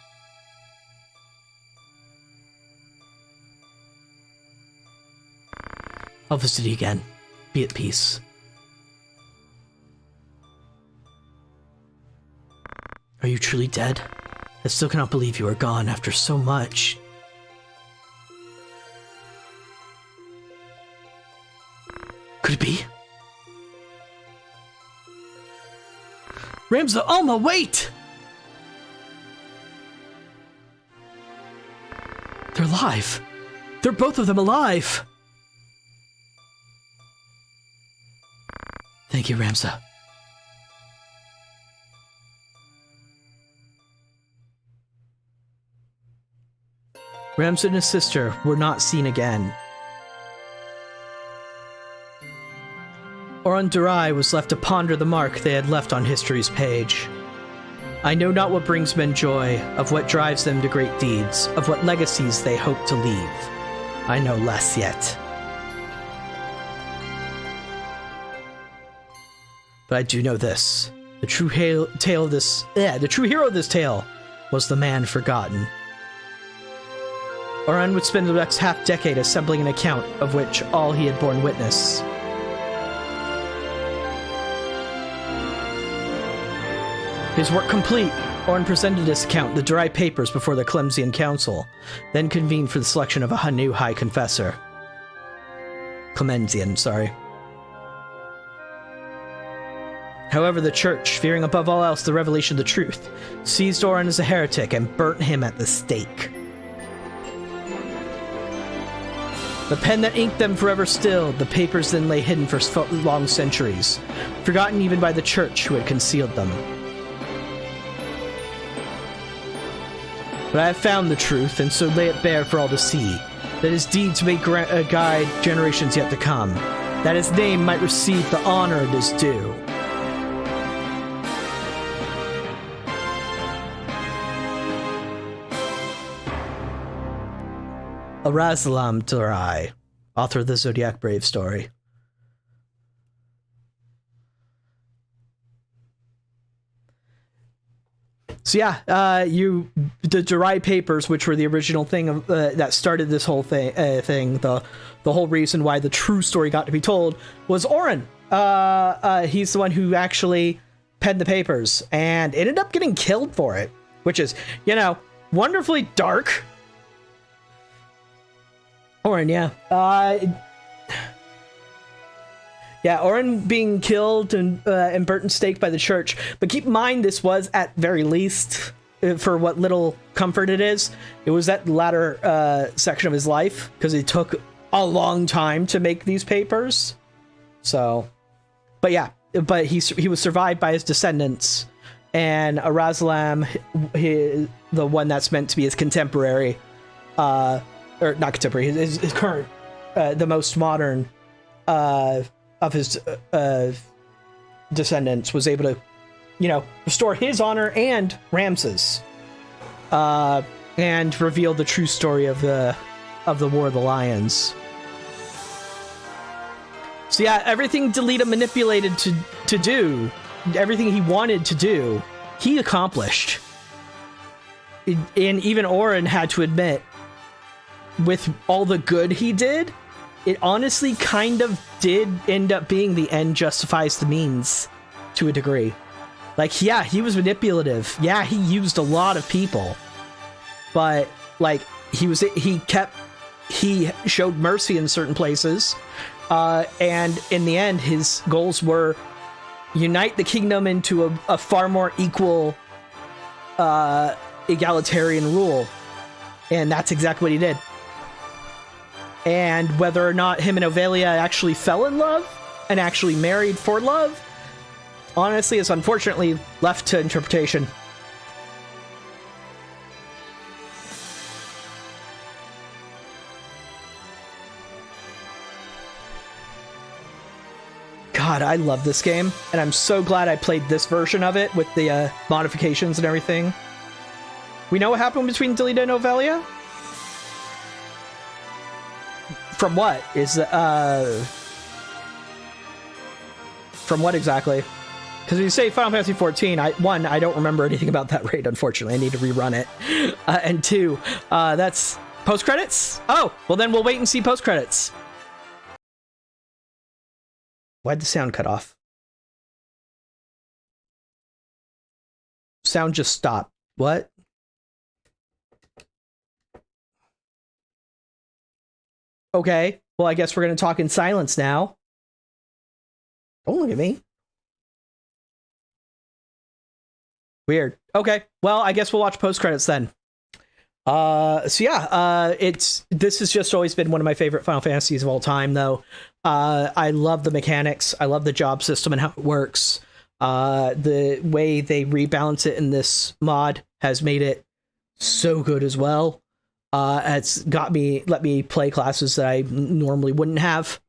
I'll visit you again. Be at peace. Are you truly dead? I still cannot believe you are gone after so much. Could it be? Ramza, Alma, wait! They're alive. They're both of them alive. Thank you, Ramza. Ramza and his sister were not seen again. Oran Durai was left to ponder the mark they had left on history's page. I know not what brings men joy, of what drives them to great deeds, of what legacies they hope to leave. I know less yet. But I do know this. The true hero of this tale was the man forgotten. Oran would spend the next half-decade assembling an account of which all he had borne witness. His work complete, Oran presented this account, the dry papers, before the Clemsian Council, then convened for the selection of a new High Confessor. Clemensian, sorry. However, the Church, fearing above all else the revelation of the truth, seized Oran as a heretic and burnt him at the stake. The pen that inked them forever stilled, the papers then lay hidden for long centuries, forgotten even by the Church who had concealed them. But I have found the truth, and so lay it bare for all to see, that his deeds may guide generations yet to come, that his name might receive the honor it is due. Arasalam Durai, author of the Zodiac Brave story. So yeah, the Durai papers, which were the original thing of, that started this whole thing, the whole reason why the true story got to be told was Oran. He's the one who actually penned the papers and ended up getting killed for it, which is, you know, wonderfully dark. Oran, yeah. Yeah, Oran being killed and burnt and staked by the Church. But keep in mind, this was, at very least, for what little comfort it is, it was that latter section of his life, because it took a long time to make these papers. So, but yeah, but he was survived by his descendants, and Arasalam, the one that's meant to be his contemporary, or not contemporary, his current, the most modern of his descendants, was able to, you know, restore his honor and Ramses, and reveal the true story of the War of the Lions. So yeah, everything Delita manipulated to do, everything he wanted to do, he accomplished. And even Oran had to admit, with all the good he did, it honestly kind of did end up being the end justifies the means to a degree. Like, yeah, he was manipulative. Yeah, he used a lot of people. But, like, he showed mercy in certain places. And in the end, his goals were unite the kingdom into a far more equal, egalitarian rule. And that's exactly what he did. And whether or not him and Ovelia actually fell in love and actually married for love, honestly, is unfortunately left to interpretation. God, I love this game, and I'm so glad I played this version of it with the modifications and everything. We know what happened between Delita and Ovelia? From what? From what exactly? Because when you say Final Fantasy XIV, one, I don't remember anything about that raid, unfortunately. I need to rerun it. And two, that's post-credits? Oh, well then we'll wait and see post-credits. Why'd the sound cut off? Sound just stopped. What? Okay, well, I guess we're gonna talk in silence now. Don't look at me. Weird. Okay, well, I guess we'll watch post-credits then. So yeah, this has just always been one of my favorite Final Fantasies of all time, though. I love the mechanics. I love the job system and how it works. The way they rebalance it in this mod has made it so good as well. It's let me play classes that I normally wouldn't have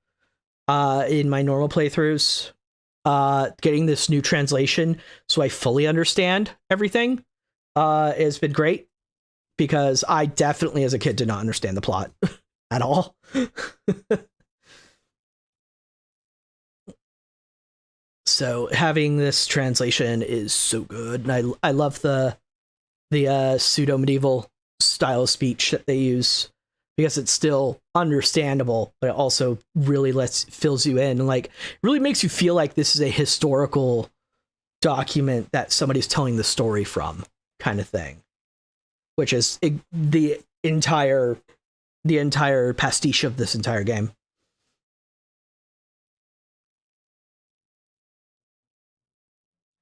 in my normal playthroughs. Getting this new translation so I fully understand everything has been great, because I definitely as a kid did not understand the plot at all. So having this translation is so good, and I love the pseudo medieval style of speech that they use, because it's still understandable, but it also really fills you in, and like really makes you feel like this is a historical document that somebody's telling the story from, kind of thing, which is the entire pastiche of this entire game.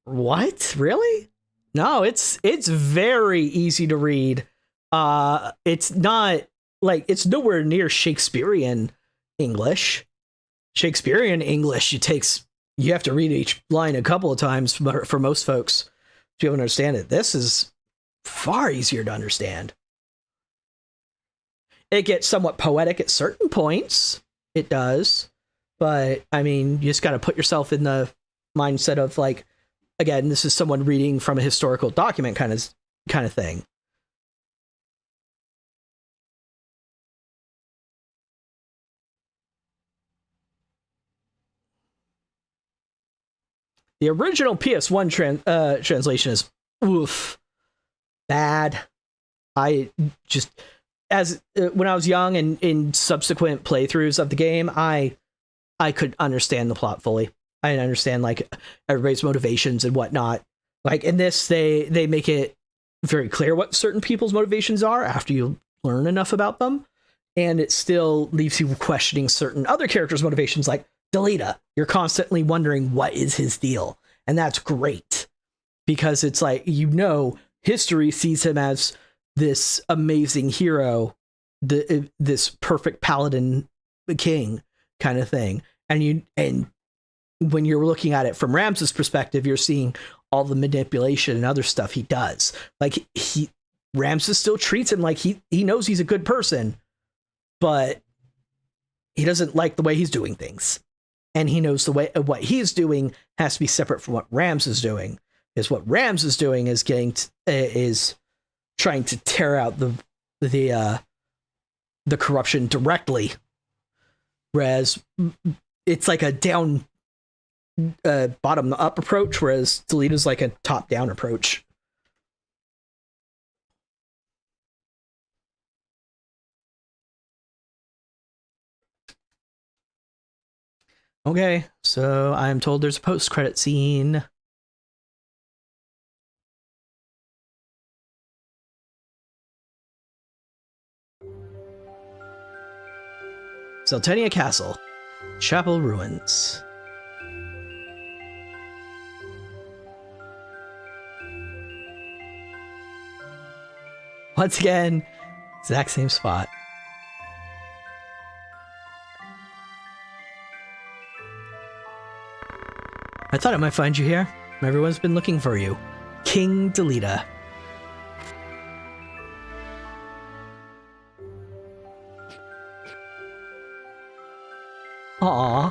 What? Really? No, it's very easy to read. It's not like, it's nowhere near Shakespearean English. Shakespearean English, you have to read each line a couple of times for most folks to be able to understand it. This is far easier to understand. It gets somewhat poetic at certain points. It does. But, I mean, you just got to put yourself in the mindset of, like, again, this is someone reading from a historical document kind of thing. The original PS1 translation is bad. I just, when I was young and in subsequent playthroughs of the game, I could understand the plot fully. I understand like everybody's motivations and whatnot. Like in this, they make it very clear what certain people's motivations are after you learn enough about them, and it still leaves you questioning certain other characters' motivations, like Delita. You're constantly wondering what is his deal, and that's great, because it's like, history sees him as this amazing hero, this perfect paladin king kind of thing, and when you're looking at it from Rams's perspective, you're seeing all the manipulation and other stuff he does. Like Ramses still treats him like he knows he's a good person, but he doesn't like the way he's doing things. And he knows the way what he's doing has to be separate from what Rams is doing. Because what Rams is doing is is trying to tear out the corruption directly, whereas it's like a bottom up approach, whereas Delita's like a top down approach. Okay, so I'm told there's a post-credit scene. Zeltenia Castle, Chapel Ruins. Once again, exact same spot. I thought I might find you here. Everyone's been looking for you. King Delita. Aw,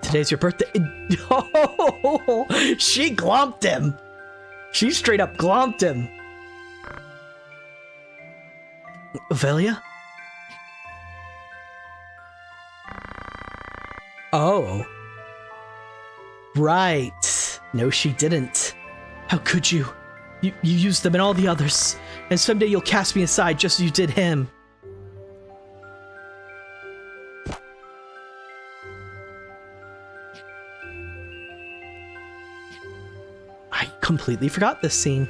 today's your birthday. Oh, she glomped him. She straight up glomped him. Velia? Oh. Right. No, she didn't. How could you? You used them and all the others, and someday you'll cast me aside just as you did him. completely forgot this scene.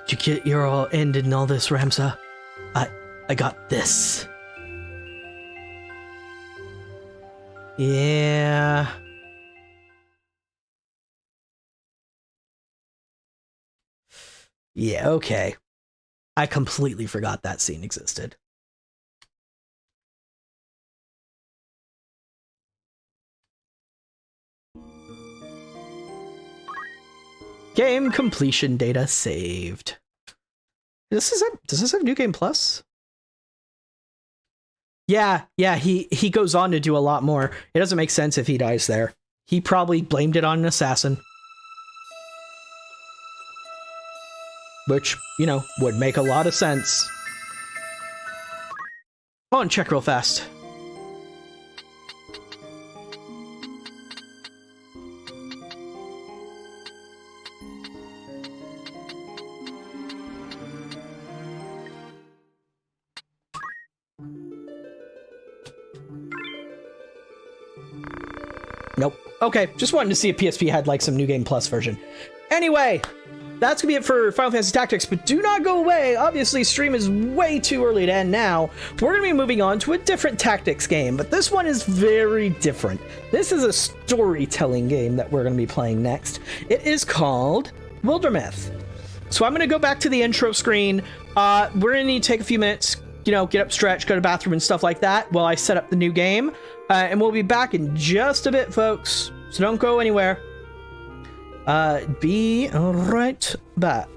Did you get your all end in all this, Ramza? I got this. Yeah. Yeah, okay. I completely forgot that scene existed. Game completion data saved. Does this have New Game Plus? Yeah, he goes on to do a lot more. It doesn't make sense if he dies there. He probably blamed it on an assassin. Which, you know, would make a lot of sense. Oh, and check real fast. Nope. Okay, just wanted to see if PSP had like some New Game Plus version. Anyway, that's gonna be it for Final Fantasy Tactics, but do not go away. Obviously, stream is way too early to end now. We're gonna be moving on to a different tactics game, but this one is very different. This is a storytelling game that we're gonna be playing next. It is called Wildermyth. So I'm gonna go back to the intro screen. We're gonna need to take a few minutes, you know, get up, stretch, go to the bathroom and stuff like that while I set up the new game. And we'll be back in just a bit, folks. So don't go anywhere. Be right back.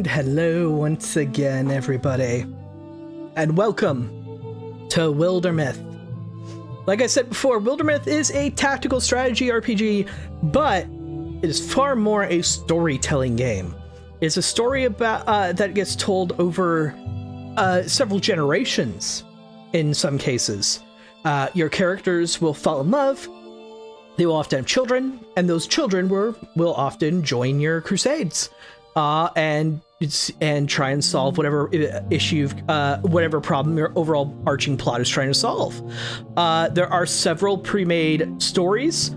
And hello once again, everybody. And welcome to Wildermyth. Like I said before, Wildermyth is a tactical strategy RPG, but it is far more a storytelling game. It's a story about that gets told over several generations in some cases. Your characters will fall in love, they will often have children, and those children will often join your crusades. And try and solve whatever issue, whatever problem your overall arching plot is trying to solve. There are several pre-made stories,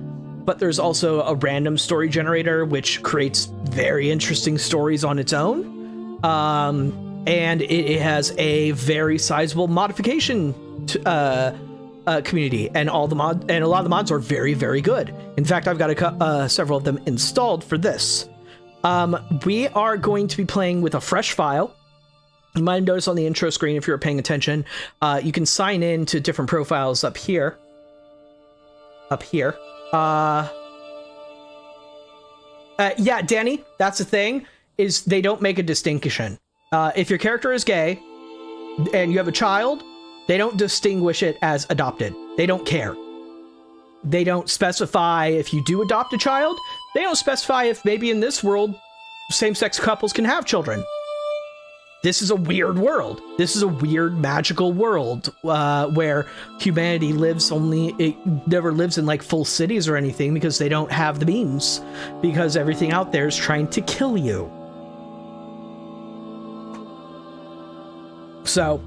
but there's also a random story generator which creates very interesting stories on its own. And it has a very sizable modification community, and a lot of the mods are very, very good. In fact, I've got several of them installed for this. We are going to be playing with a fresh file. You might have noticed on the intro screen, if you're paying attention, you can sign in to different profiles up here. Yeah, Danny, that's the thing, is they don't make a distinction. If your character is gay and you have a child, they don't distinguish it as adopted. They don't care. They don't specify if you do adopt a child. They don't specify if maybe in this world, same-sex couples can have children. This is a weird world. This is a weird magical world where humanity never lives in like full cities or anything because they don't have the means, because everything out there is trying to kill you. So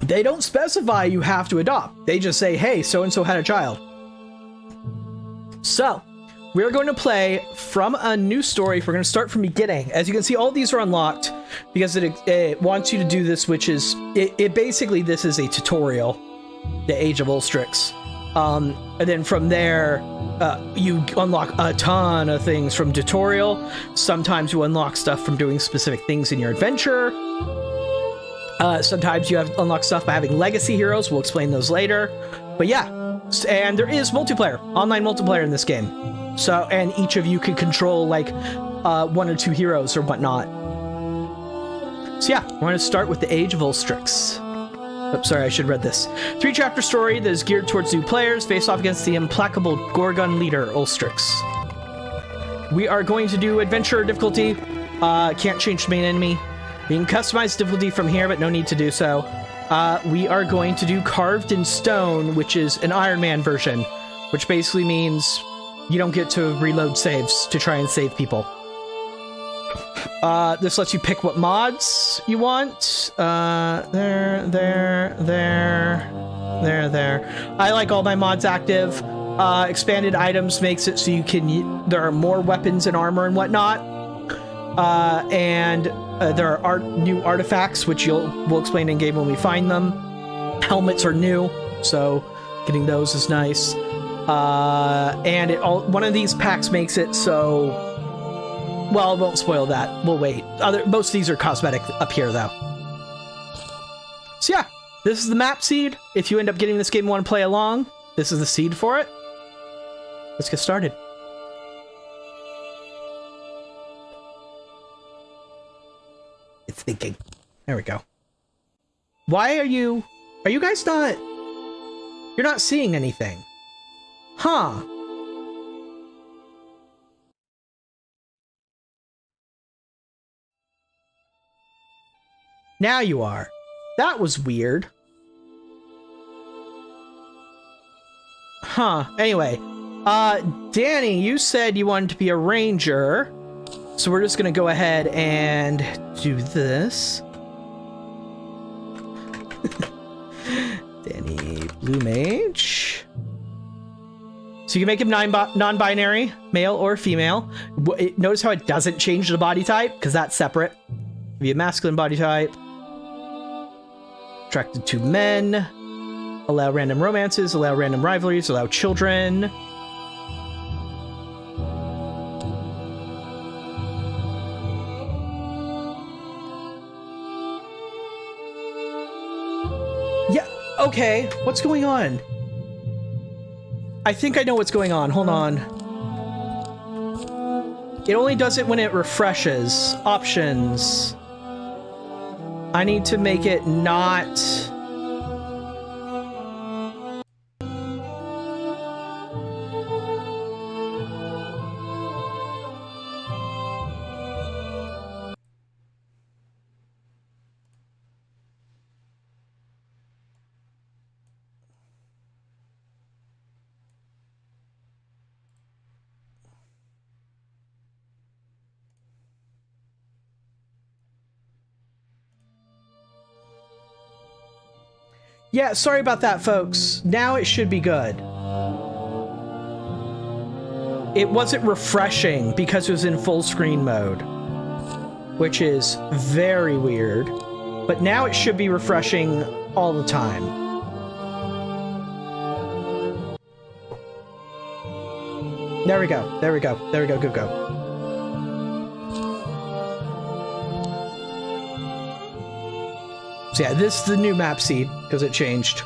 they don't specify you have to adopt. They just say, hey, so-and-so had a child. So, we're going to play from a new story. We're going to start from the beginning. As you can see, all these are unlocked because it wants you to do this, which is, basically, this is a tutorial, the Age of Ulstrix. And then from there, you unlock a ton of things from tutorial. Sometimes you unlock stuff from doing specific things in your adventure. Sometimes you unlock stuff by having legacy heroes. We'll explain those later. But yeah. And there is multiplayer, online multiplayer in this game. So, and each of you can control like one or two heroes or whatnot. So yeah, we're going to start with the Age of Ulstrix. Oops, sorry, I should read this. 3-chapter story that is geared towards new players, face off against the implacable Gorgon leader, Ulstrix. We are going to do adventure difficulty. Can't change the main enemy. We can customize difficulty from here, but no need to do so. We are going to do Carved in Stone, which is an Iron Man version, which basically means you don't get to reload saves to try and save people. This lets you pick what mods you want. There. I like all my mods active. Expanded items makes it so there are more weapons and armor and whatnot. There are new artifacts, which we'll explain in game when we find them. Helmets are new, so getting those is nice. One of these packs makes it so, well, I won't spoil that. We'll wait. Most of these are cosmetic up here, though. So yeah, this is the map seed. If you end up getting this game and want to play along, this is the seed for it. Let's get started. It's thinking. There we go. Why are you guys not, you're not seeing anything? Huh. Now you are. That was weird. Huh. Anyway, Danny, you said you wanted to be a ranger. So we're just going to go ahead and do this. Danny Blue Mage. So you can make him non-binary, male or female. Notice how it doesn't change the body type, because that's separate. Give you a masculine body type. Attracted to men. Allow random romances, allow random rivalries, allow children. Okay, what's going on? I think I know what's going on. Hold on. It only does it when it refreshes. Options. I need to make it not... Yeah, sorry about that, folks. Now it should be good. It wasn't refreshing because it was in full screen mode, which is very weird. But now it should be refreshing all the time. There we go. There we go. There we go. Good go. So yeah, this is the new map seed because it changed.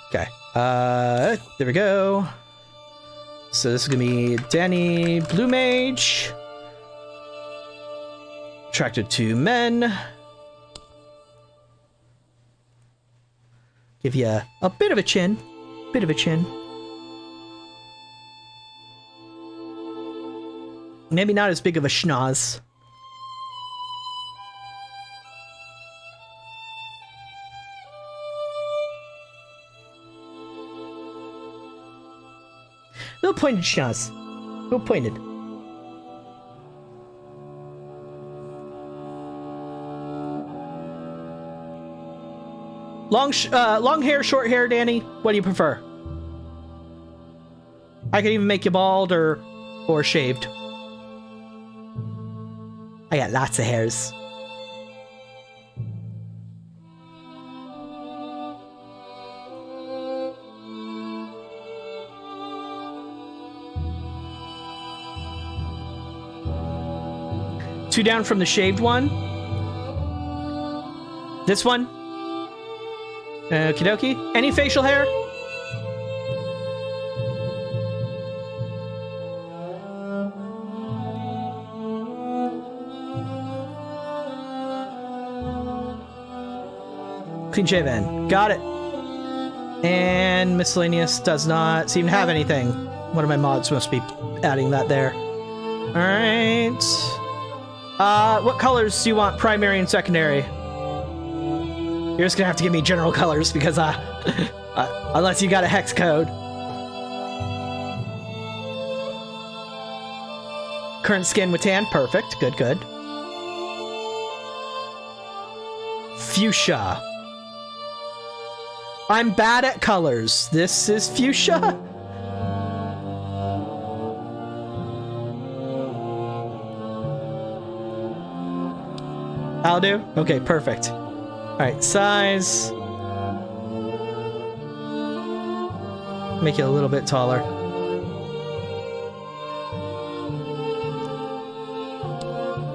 Okay. There we go. So this is gonna be Danny Blue Mage. Attracted to men. Give you a bit of a chin. Bit of a chin. Maybe not as big of a schnoz. Little pointed schnoz. Little pointed. Long hair, short hair, Danny? What do you prefer? I could even make you bald or shaved. I got lots of hairs. Two down from the shaved one. This one. Okie dokie. Any facial hair? Clean shaven. Got it. And miscellaneous does not seem to have anything. One of my mods must be adding that there. Alright. What colors do you want, primary and secondary? You're just gonna have to give me general colors because, unless you got a hex code. Current skin with tan, perfect, good, good. Fuchsia. I'm bad at colors. This is fuchsia? I'll do? Okay, perfect. Alright, size. Make it a little bit taller.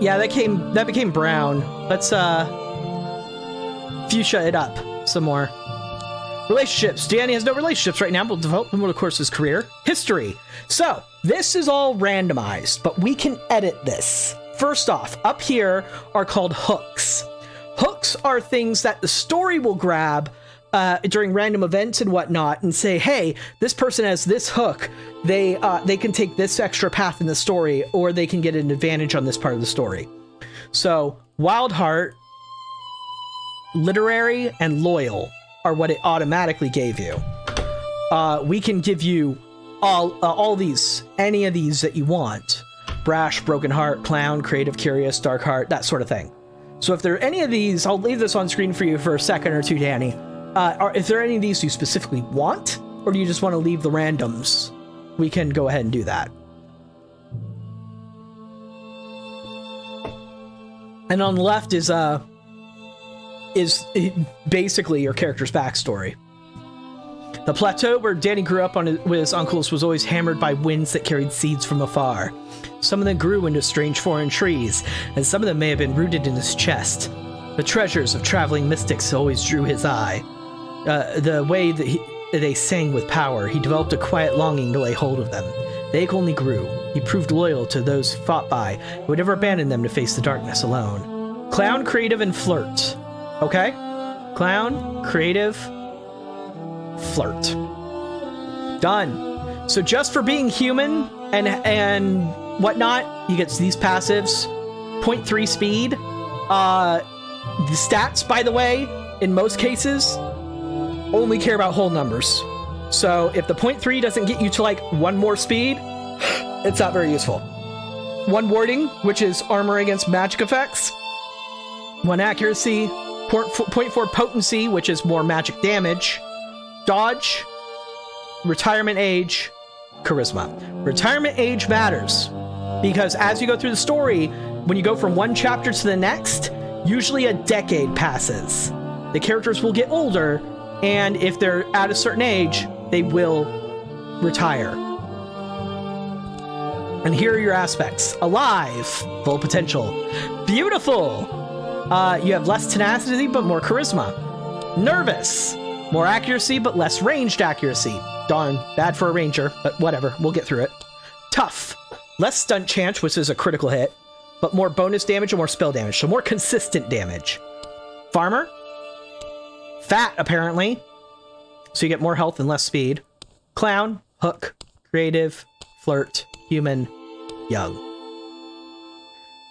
Yeah, that became brown. Let's fuchsia it up some more. Relationships. Danny has no relationships right now, but will develop them over the course of his career. History. So, this is all randomized, but we can edit this. First off, up here are called hooks. Hooks are things that the story will grab during random events and whatnot and say, hey, this person has this hook. They can take this extra path in the story, or they can get an advantage on this part of the story. So, Wild Heart, Literary, and Loyal are what it automatically gave you. We can give you all these, any of these that you want. Brash, Broken Heart, Clown, Creative, Curious, Dark Heart, that sort of thing. So if there are any of these, I'll leave this on screen for you for a second or two, Danny. If there are any of these you specifically want, or do you just want to leave the randoms? We can go ahead and do that. And on the left is basically your character's backstory. The plateau where Danny grew up with his uncles was always hammered by winds that carried seeds from afar. Some of them grew into strange foreign trees, and some of them may have been rooted in his chest. The treasures of traveling mystics always drew his eye. The way that they sang with power, he developed a quiet longing to lay hold of them. The ache only grew. He proved loyal to those fought by, and would never abandon them to face the darkness alone. Clown, creative, and flirt. Okay? Clown, creative, flirt. Done. So just for being human and whatnot, he gets these passives. 0.3 speed. The stats, by the way, in most cases, only care about whole numbers. So if the 0.3 doesn't get you to like 1 more speed, it's not very useful. 1 warding, which is armor against magic effects. 1 accuracy. 0.4 potency, which is more magic damage. Dodge. Retirement age. Charisma. Retirement age matters because as you go through the story, when you go from one chapter to the next, usually a decade passes. The characters will get older, and if they're at a certain age, they will retire. And here are your aspects. Alive, full potential. Beautiful, you have less tenacity but more charisma. Nervous, more accuracy but less ranged accuracy. Darn, bad for a ranger, but whatever, we'll get through it. Tough, less stunt chance, which is a critical hit, but more bonus damage and more spell damage, so more consistent damage. Farmer, fat apparently, so you get more health and less speed. Clown, hook, creative, flirt, human, young.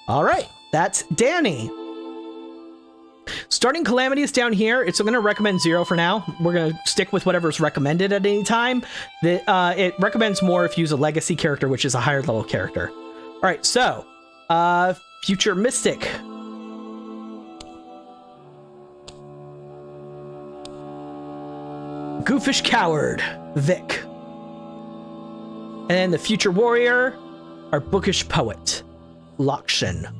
All right, that's Danny. Starting Calamity is down here. It's going to recommend 0 for now. We're going to stick with whatever's recommended at any time. It recommends more if you use a legacy character, which is a higher level character. All right, so Future Mystic. Goofish Coward, Vic. And the Future Warrior, our Bookish Poet, Lakshan.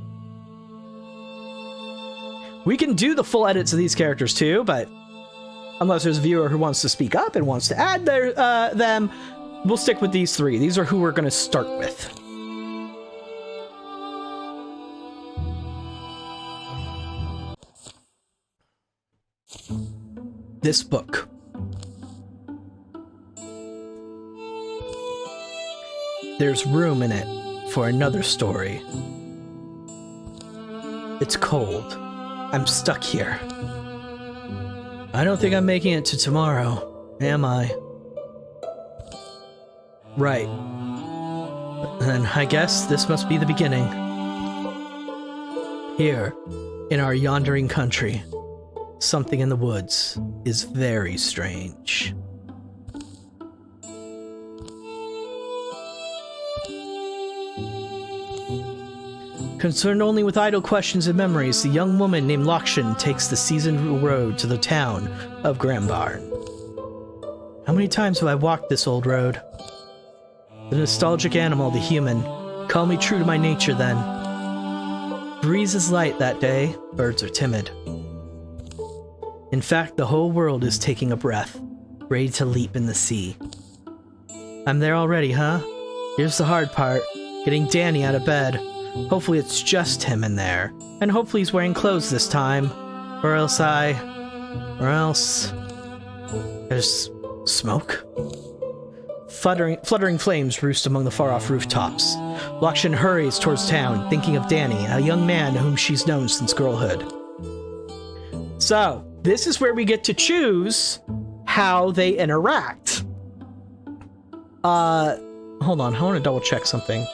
We can do the full edits of these characters too, but unless there's a viewer who wants to speak up and wants to add them, we'll stick with these 3. These are who we're going to start with. This book. There's room in it for another story. It's cold. I'm stuck here. I don't think I'm making it to tomorrow, am I? Right. Then I guess this must be the beginning. Here, in our yondering country, something in the woods is very strange. Concerned only with idle questions and memories, the young woman named Lakshan takes the seasoned road to the town of Grambarn. How many times have I walked this old road? The nostalgic animal, the human. Call me true to my nature, then. Breeze is light that day, birds are timid. In fact, the whole world is taking a breath, ready to leap in the sea. I'm there already, huh? Here's the hard part, getting Danny out of bed. Hopefully it's just him in there, and hopefully he's wearing clothes this time, or else there's smoke. Fluttering flames roost among the far-off rooftops. Lakshan hurries towards town, thinking of Danny, a young man whom she's known since girlhood. So, this is where we get to choose how they interact. Hold on, I want to double check something.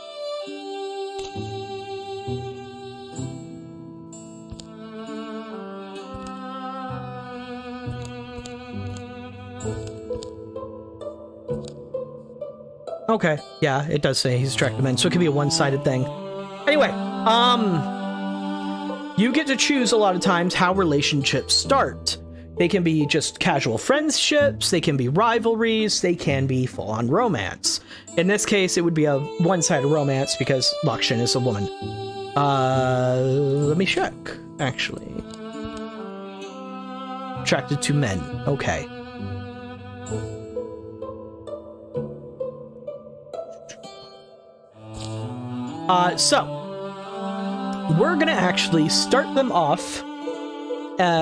Okay, yeah, it does say he's tracked them in, so it could be a one-sided thing. Anyway, you get to choose a lot of times how relationships start. They can be just casual friendships, they can be rivalries, they can be full-on romance. In this case, it would be a one-sided romance because Lakshan is a woman. Let me check, actually. Attracted to men, okay. So, we're gonna actually start them off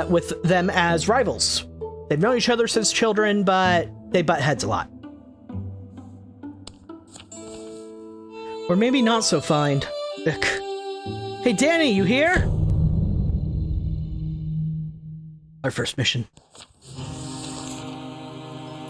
with them as rivals. They've known each other since children, but they butt heads a lot. Or maybe not so fine. Ick. Hey, Danny, you here? Our first mission.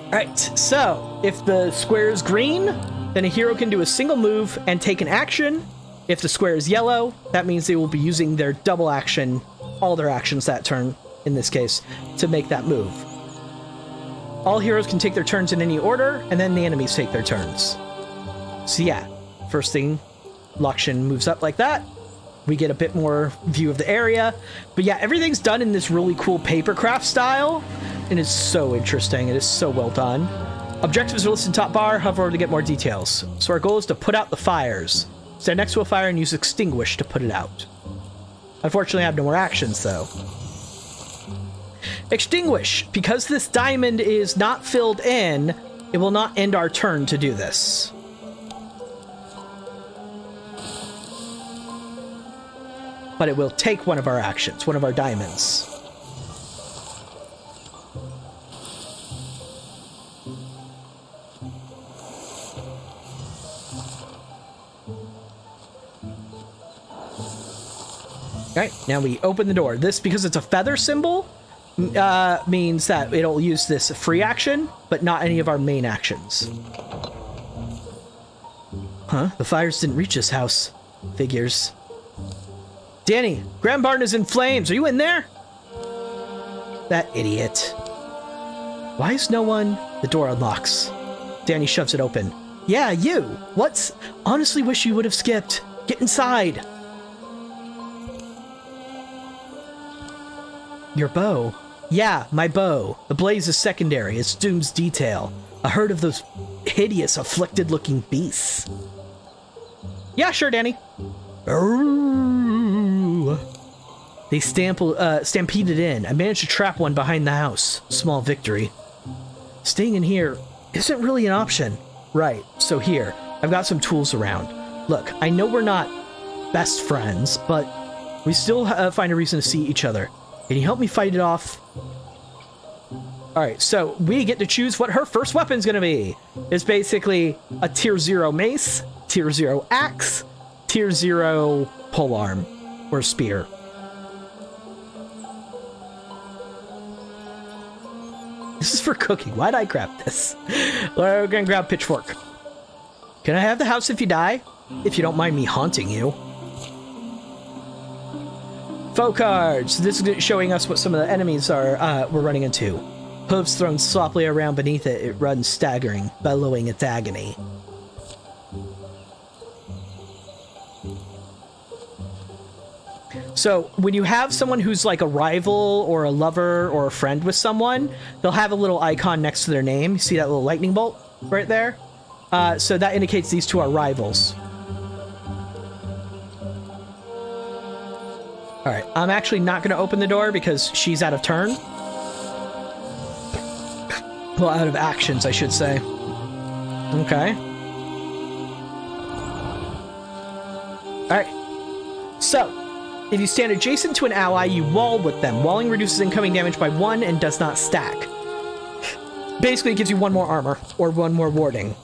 Alright, so if the square is green, then a hero can do a single move and take an action. If the square is yellow, that means they will be using their double action, all their actions that turn, in this case, to make that move. All heroes can take their turns in any order, and then the enemies take their turns. So yeah, first thing, Lakshan moves up like that. We get a bit more view of the area. But yeah, everything's done in this really cool papercraft style, and it's so interesting. It is so well done. Objectives are listed top bar, hover over to get more details. So our goal is to put out the fires. Stand next to a fire and use extinguish to put it out. Unfortunately, I have no more actions, though. Extinguish. Because this diamond is not filled in, it will not end our turn to do this. But it will take one of our actions, one of our diamonds. Alright, now we open the door. This, because it's a feather symbol, means that it'll use this free action, but not any of our main actions. Huh? The fires didn't reach this house. Figures. Danny, Grand Barn is in flames. Are you in there? That idiot. Why is no one? The door unlocks. Danny shoves it open. Yeah, you. What's? Honestly wish you would have skipped. Get inside. Your bow? Yeah, my bow. The blaze is secondary. It's Doom's detail. A herd of those hideous, afflicted-looking beasts. Yeah, sure, Danny. They stampeded in. I managed to trap one behind the house. Small victory. Staying in here isn't really an option. Right, so here. I've got some tools around. Look, I know we're not best friends, but we still find a reason to see each other. Can you help me fight it off? Alright, so we get to choose what her first weapon's gonna be. It's basically a tier 0 mace, tier 0 axe, tier 0 polearm, or spear. This is for cooking. Why'd I grab this? We're gonna grab pitchfork. Can I have the house if you die? If you don't mind me haunting you. Foe cards. This is showing us what some of the enemies are we're running into. Hooves thrown sloppily around beneath it. It runs staggering, bellowing its agony. So when you have someone who's like a rival or a lover or a friend with someone, they'll have a little icon next to their name. You see that little lightning bolt right there? So that indicates these two are rivals. Alright, I'm actually not going to open the door because she's out of turn. Well, out of actions, I should say. Okay. Alright. So, if you stand adjacent to an ally, you wall with them. Walling reduces incoming damage by 1 and does not stack. Basically, it gives you 1 more armor, or 1 more warding.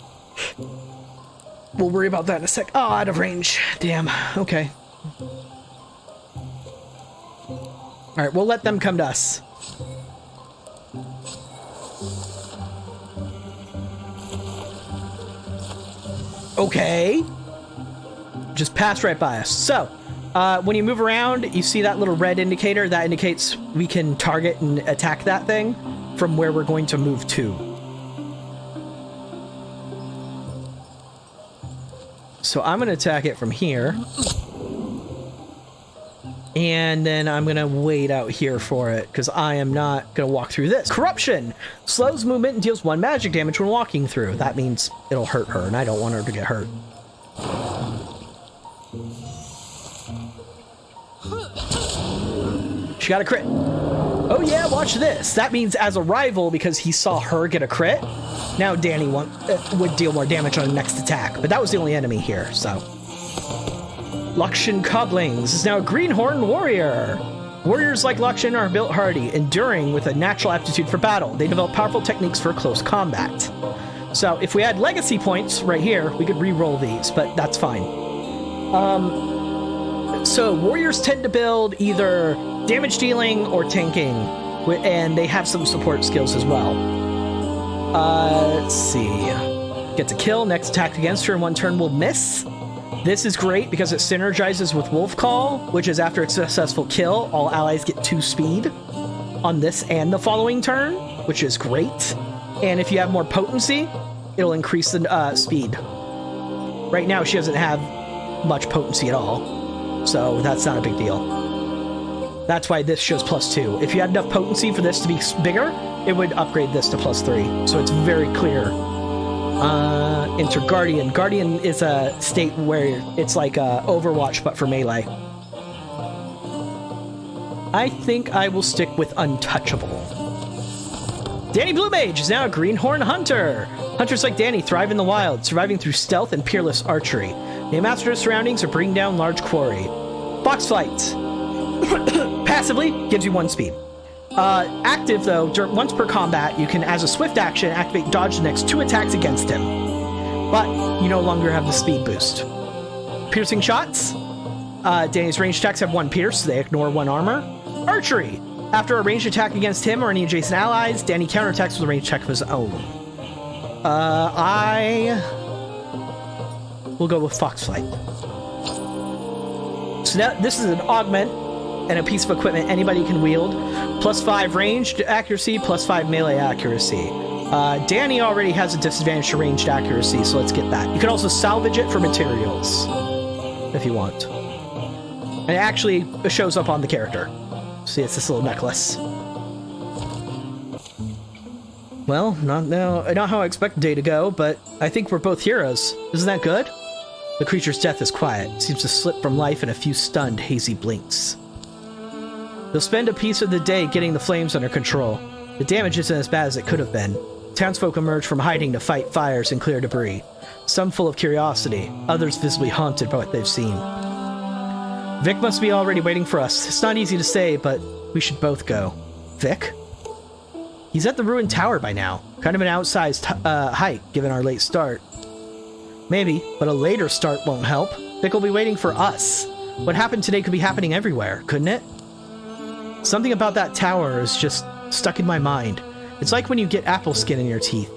We'll worry about that in a sec. Oh, out of range. Damn. Okay. Alright, we'll let them come to us. Okay. Just pass right by us. So, when you move around, you see that little red indicator. That indicates we can target and attack that thing from where we're going to move to. So I'm going to attack it from here. And then I'm going to wait out here for it, because I am not going to walk through this. Corruption! Slows movement and deals 1 magic damage when walking through. That means it'll hurt her, and I don't want her to get hurt. She got a crit. Oh yeah, watch this. That means as a rival, because he saw her get a crit, now Danny would deal more damage on the next attack. But that was the only enemy here, so... Lakshan Coblings is now a greenhorn warrior. Warriors like Lakshan are built hardy, enduring with a natural aptitude for battle. They develop powerful techniques for close combat. So if we had legacy points right here, we could re-roll these, but that's fine. So warriors tend to build either damage dealing or tanking, and they have some support skills as well. Let's see. Get to kill. Next attack against her in one turn will miss. This is great because it synergizes with Wolf Call, which is after a successful kill, all allies get 2 speed on this and the following turn, which is great. And if you have more potency, it'll increase the speed. Right now, she doesn't have much potency at all, so that's not a big deal. That's why this shows +2. If you had enough potency for this to be bigger, it would upgrade this to +3. So it's very clear. Enter Guardian. Guardian is a state where it's like Overwatch, but for melee. I think I will stick with Untouchable. Danny Blue Mage is now a Greenhorn Hunter. Hunters like Danny thrive in the wild, surviving through stealth and peerless archery. They master their surroundings or bring down large quarry. Fox Flight. Passively gives you 1 speed. Active, though, once per combat, you can, as a swift action, activate dodge the next 2 attacks against him. But you no longer have the speed boost. Piercing shots. Danny's ranged attacks have 1 pierce, so they ignore 1 armor. Archery. After a ranged attack against him or any adjacent allies, Danny counterattacks with a ranged attack of his own. I will go with Fox Flight. So now, this is an augment and a piece of equipment anybody can wield. +5 ranged accuracy, +5 melee accuracy. Danny already has a disadvantage to ranged accuracy, so let's get that. You can also salvage it for materials, if you want. And it actually shows up on the character. See, it's this little necklace. Well, not how I expect the day to go, but I think we're both heroes. Isn't that good? The creature's death is quiet. Seems to slip from life in a few stunned, hazy blinks. They'll spend a piece of the day getting the flames under control. The damage isn't as bad as it could have been. Townsfolk emerge from hiding to fight fires and clear debris. Some full of curiosity, others visibly haunted by what they've seen. Vic must be already waiting for us. It's not easy to say, but we should both go. Vic? He's at the ruined tower by now. Kind of an outsized hike, given our late start. Maybe, but a later start won't help. Vic will be waiting for us. What happened today could be happening everywhere, couldn't it? Something about that tower is just stuck in my mind. It's like when you get apple skin in your teeth.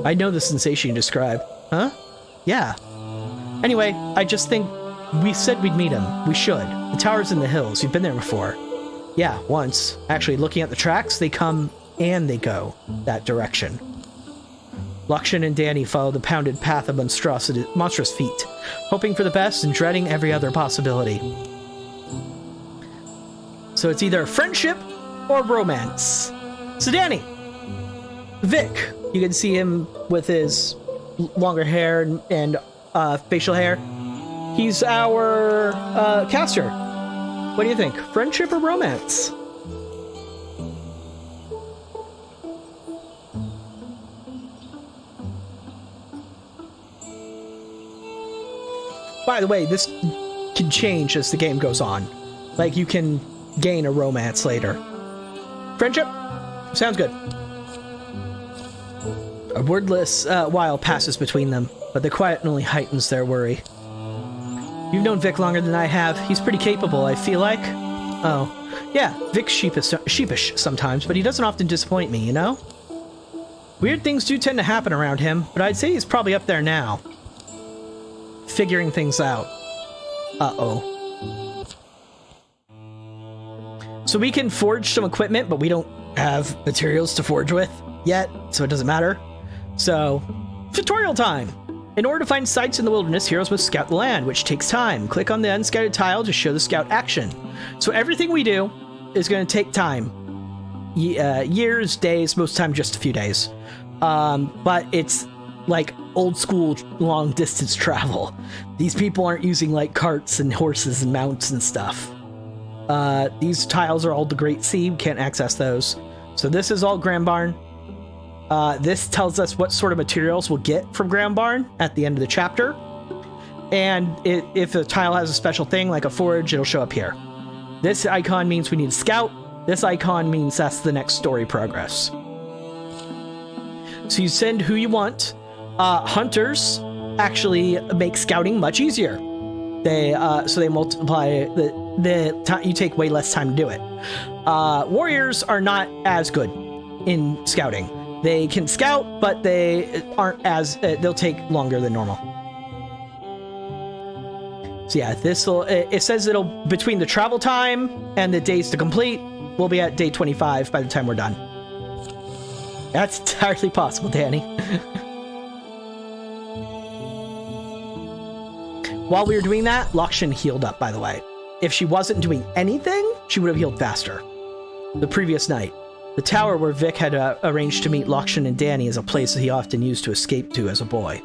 I know the sensation you describe. Huh? Yeah. Anyway, I just think we said we'd meet him. We should. The tower's in the hills. You've been there before. Yeah, once. Actually, looking at the tracks, they come and they go that direction. Lakshan and Danny follow the pounded path of monstrous feet, hoping for the best and dreading every other possibility. So it's either friendship or romance. So Danny, Vic, you can see him with his longer hair and facial hair. He's our caster. What do you think? Friendship or romance? By the way, this can change as the game goes on. Like, you can gain a romance later. Friendship? Sounds good. A wordless while passes between them, but the quiet only heightens their worry. You've known Vic longer than I have. He's pretty capable, I feel like. Oh. Yeah, Vic's sheepish sometimes, but he doesn't often disappoint me, you know? Weird things do tend to happen around him, but I'd say he's probably up there now. Figuring things out. Uh-oh. So we can forge some equipment, but we don't have materials to forge with yet, so it doesn't matter. So, tutorial time! In order to find sites in the wilderness, heroes must scout the land, which takes time. Click on the unscouted tile to show the scout action. So everything we do is going to take time. Years, days, most of the time just a few days. But it's like old school long distance travel. These people aren't using like carts and horses and mounts and stuff. These tiles are all the Great Sea, we can't access those. So this is all Grand Barn. This tells us what sort of materials we'll get from Grand Barn at the end of the chapter. And if the tile has a special thing, like a forge, it'll show up here. This icon means we need to scout. This icon means that's the next story progress. So you send who you want. Hunters actually make scouting much easier. So they multiply the time. You take way less time to do it. Warriors are not as good in scouting. They can scout, but they aren't as, they'll take longer than normal. So yeah, it says it'll, between the travel time and the days to complete, we'll be at day 25 by the time we're done. That's entirely possible, Danny. While we were doing that, Lokshin healed up, by the way. If she wasn't doing anything, she would have healed faster. The previous night, the tower where Vic had arranged to meet Lokshin and Danny is a place that he often used to escape to as a boy.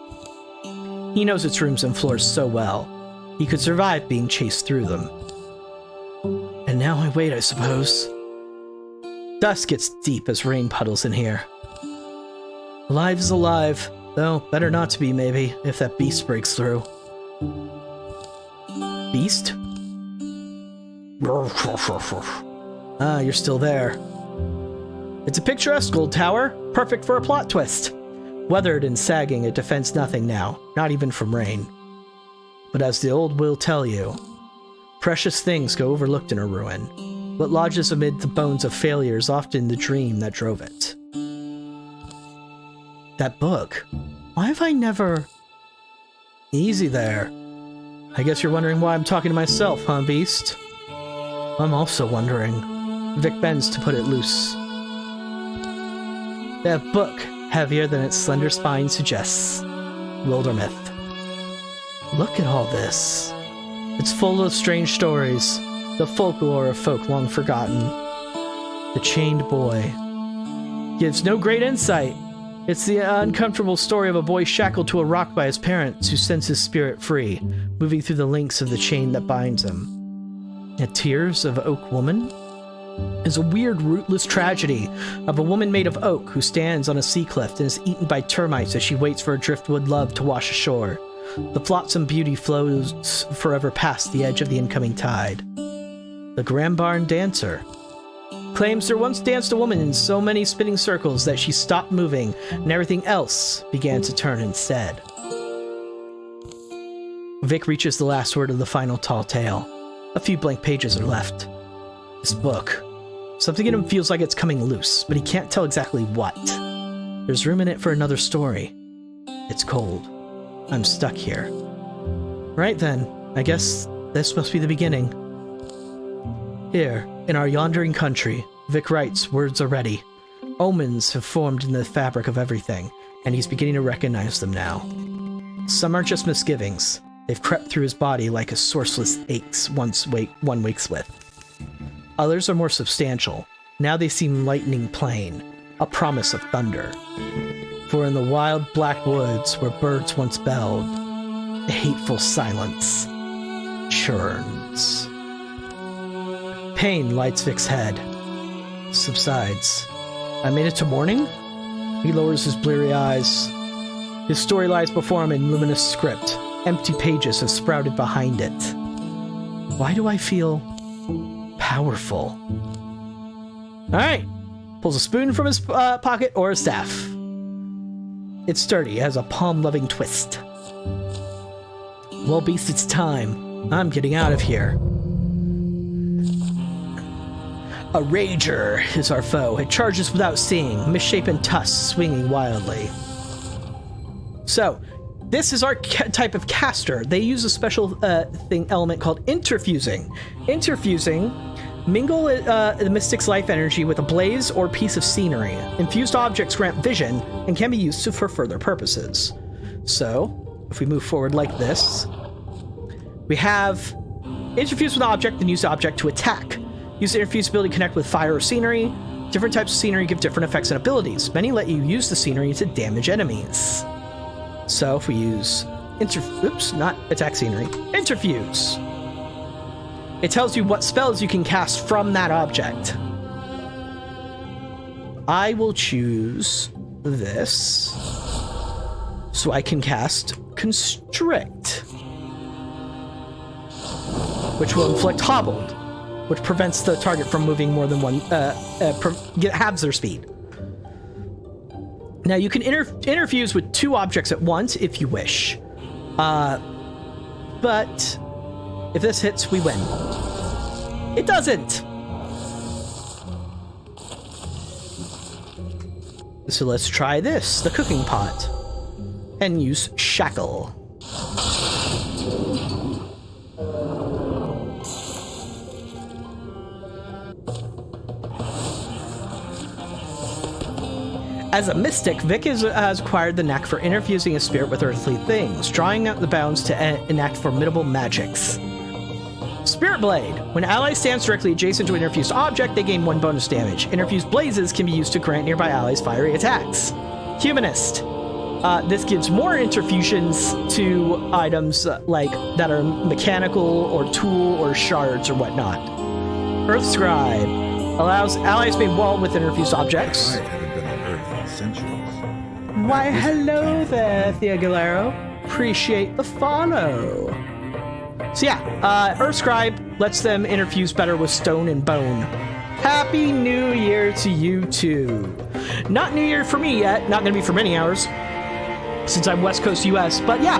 He knows its rooms and floors so well, he could survive being chased through them. And now I wait, I suppose. Dust gets deep as rain puddles in here. Alive is alive, though better not to be, maybe, if that beast breaks through. Beast? Ah, you're still there. It's a picturesque old tower, perfect for a plot twist. Weathered and sagging, it defends nothing now, not even from rain. But as the old will tell you, precious things go overlooked in a ruin. What lodges amid the bones of failure is often the dream that drove it. That book. Why have I never... Easy there. I guess you're wondering why I'm talking to myself, huh, Beast? I'm also wondering. Vic bends to put it loose. That book, heavier than its slender spine suggests. Wildermyth. Look at all this. It's full of strange stories, the folklore of folk long forgotten. The Chained Boy. Gives no great insight. It's the uncomfortable story of a boy shackled to a rock by his parents who sends his spirit free, moving through the links of the chain that binds him. The Tears of Oak Woman is a weird, rootless tragedy of a woman made of oak who stands on a sea cliff and is eaten by termites as she waits for a driftwood love to wash ashore. The flotsam beauty flows forever past the edge of the incoming tide. The Grambarn Dancer claims there once danced a woman in so many spinning circles that she stopped moving and everything else began to turn instead. Vic reaches the last word of the final tall tale. A few blank pages are left. This book. Something in him feels like it's coming loose, but he can't tell exactly what. There's room in it for another story. It's cold. I'm stuck here. Right then, I guess this must be the beginning. Here, in our yondering country, Vic writes, words are ready. Omens have formed in the fabric of everything, and he's beginning to recognize them now. Some are just misgivings. They've crept through his body like a sourceless aches one wakes with. Others are more substantial. Now they seem lightning plain, a promise of thunder. For in the wild black woods where birds once belled, a hateful silence churns. Pain lights Vic's head, subsides. I made it to morning? He lowers his bleary eyes. His story lies before him in luminous script. Empty pages have sprouted behind it. Why do I feel powerful? Alright. Pulls a spoon from his pocket or a staff. It's sturdy, has a palm-loving twist. Well, Beast, it's time. I'm getting out of here. A rager is our foe. It charges without seeing, misshapen tusks swinging wildly. So, this is our type of caster. They use a special element called interfusing. Interfusing, mingle the mystic's life energy with a blaze or piece of scenery. Infused objects grant vision and can be used for further purposes. So, if we move forward like this, we have interfuse with object and use the object to attack. Use the infused ability to connect with fire or scenery. Different types of scenery give different effects and abilities. Many let you use the scenery to damage enemies. So if we use not attack scenery, interfuse. It tells you what spells you can cast from that object. I will choose this so I can cast Constrict, which will inflict Hobbled, which prevents the target from moving more than one, halves their speed. Now you can interfuse with 2 objects at once if you wish. But if this hits, we win. It doesn't! So let's try this, the cooking pot. And use Shackle. As a mystic, Vic has acquired the knack for interfusing his spirit with earthly things, drawing out the bounds to enact formidable magics. Spirit Blade. When allies stand directly adjacent to an interfused object, they gain 1 bonus damage. Interfused blazes can be used to grant nearby allies fiery attacks. Humanist. This gives more interfusions to items like that are mechanical or tool or shards or whatnot. Earth Scribe. Allows allies made wall with interfused objects. Why, hello there, Thea Galero. Appreciate the follow. So yeah, Earth Scribe lets them interfuse better with stone and bone. Happy New Year to you too. Not New Year for me yet, not gonna be for many hours, since I'm West Coast US, but yeah,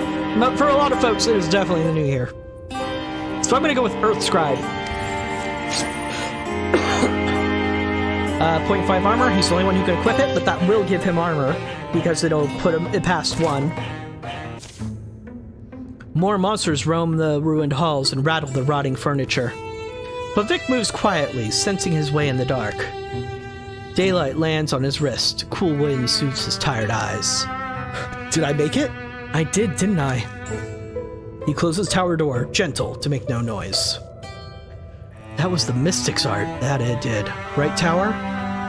for a lot of folks, it is definitely the New Year. So I'm gonna go with Earth Scribe. 0.5 armor, he's the only one who can equip it, but that will give him armor, because it'll put him past 1. More monsters roam the ruined halls and rattle the rotting furniture. But Vic moves quietly, sensing his way in the dark. Daylight lands on his wrist, cool wind soothes his tired eyes. Did I make it? I did, didn't I? He closes tower door, gentle, to make no noise. That was the Mystic's art, that it did. Right, Tower?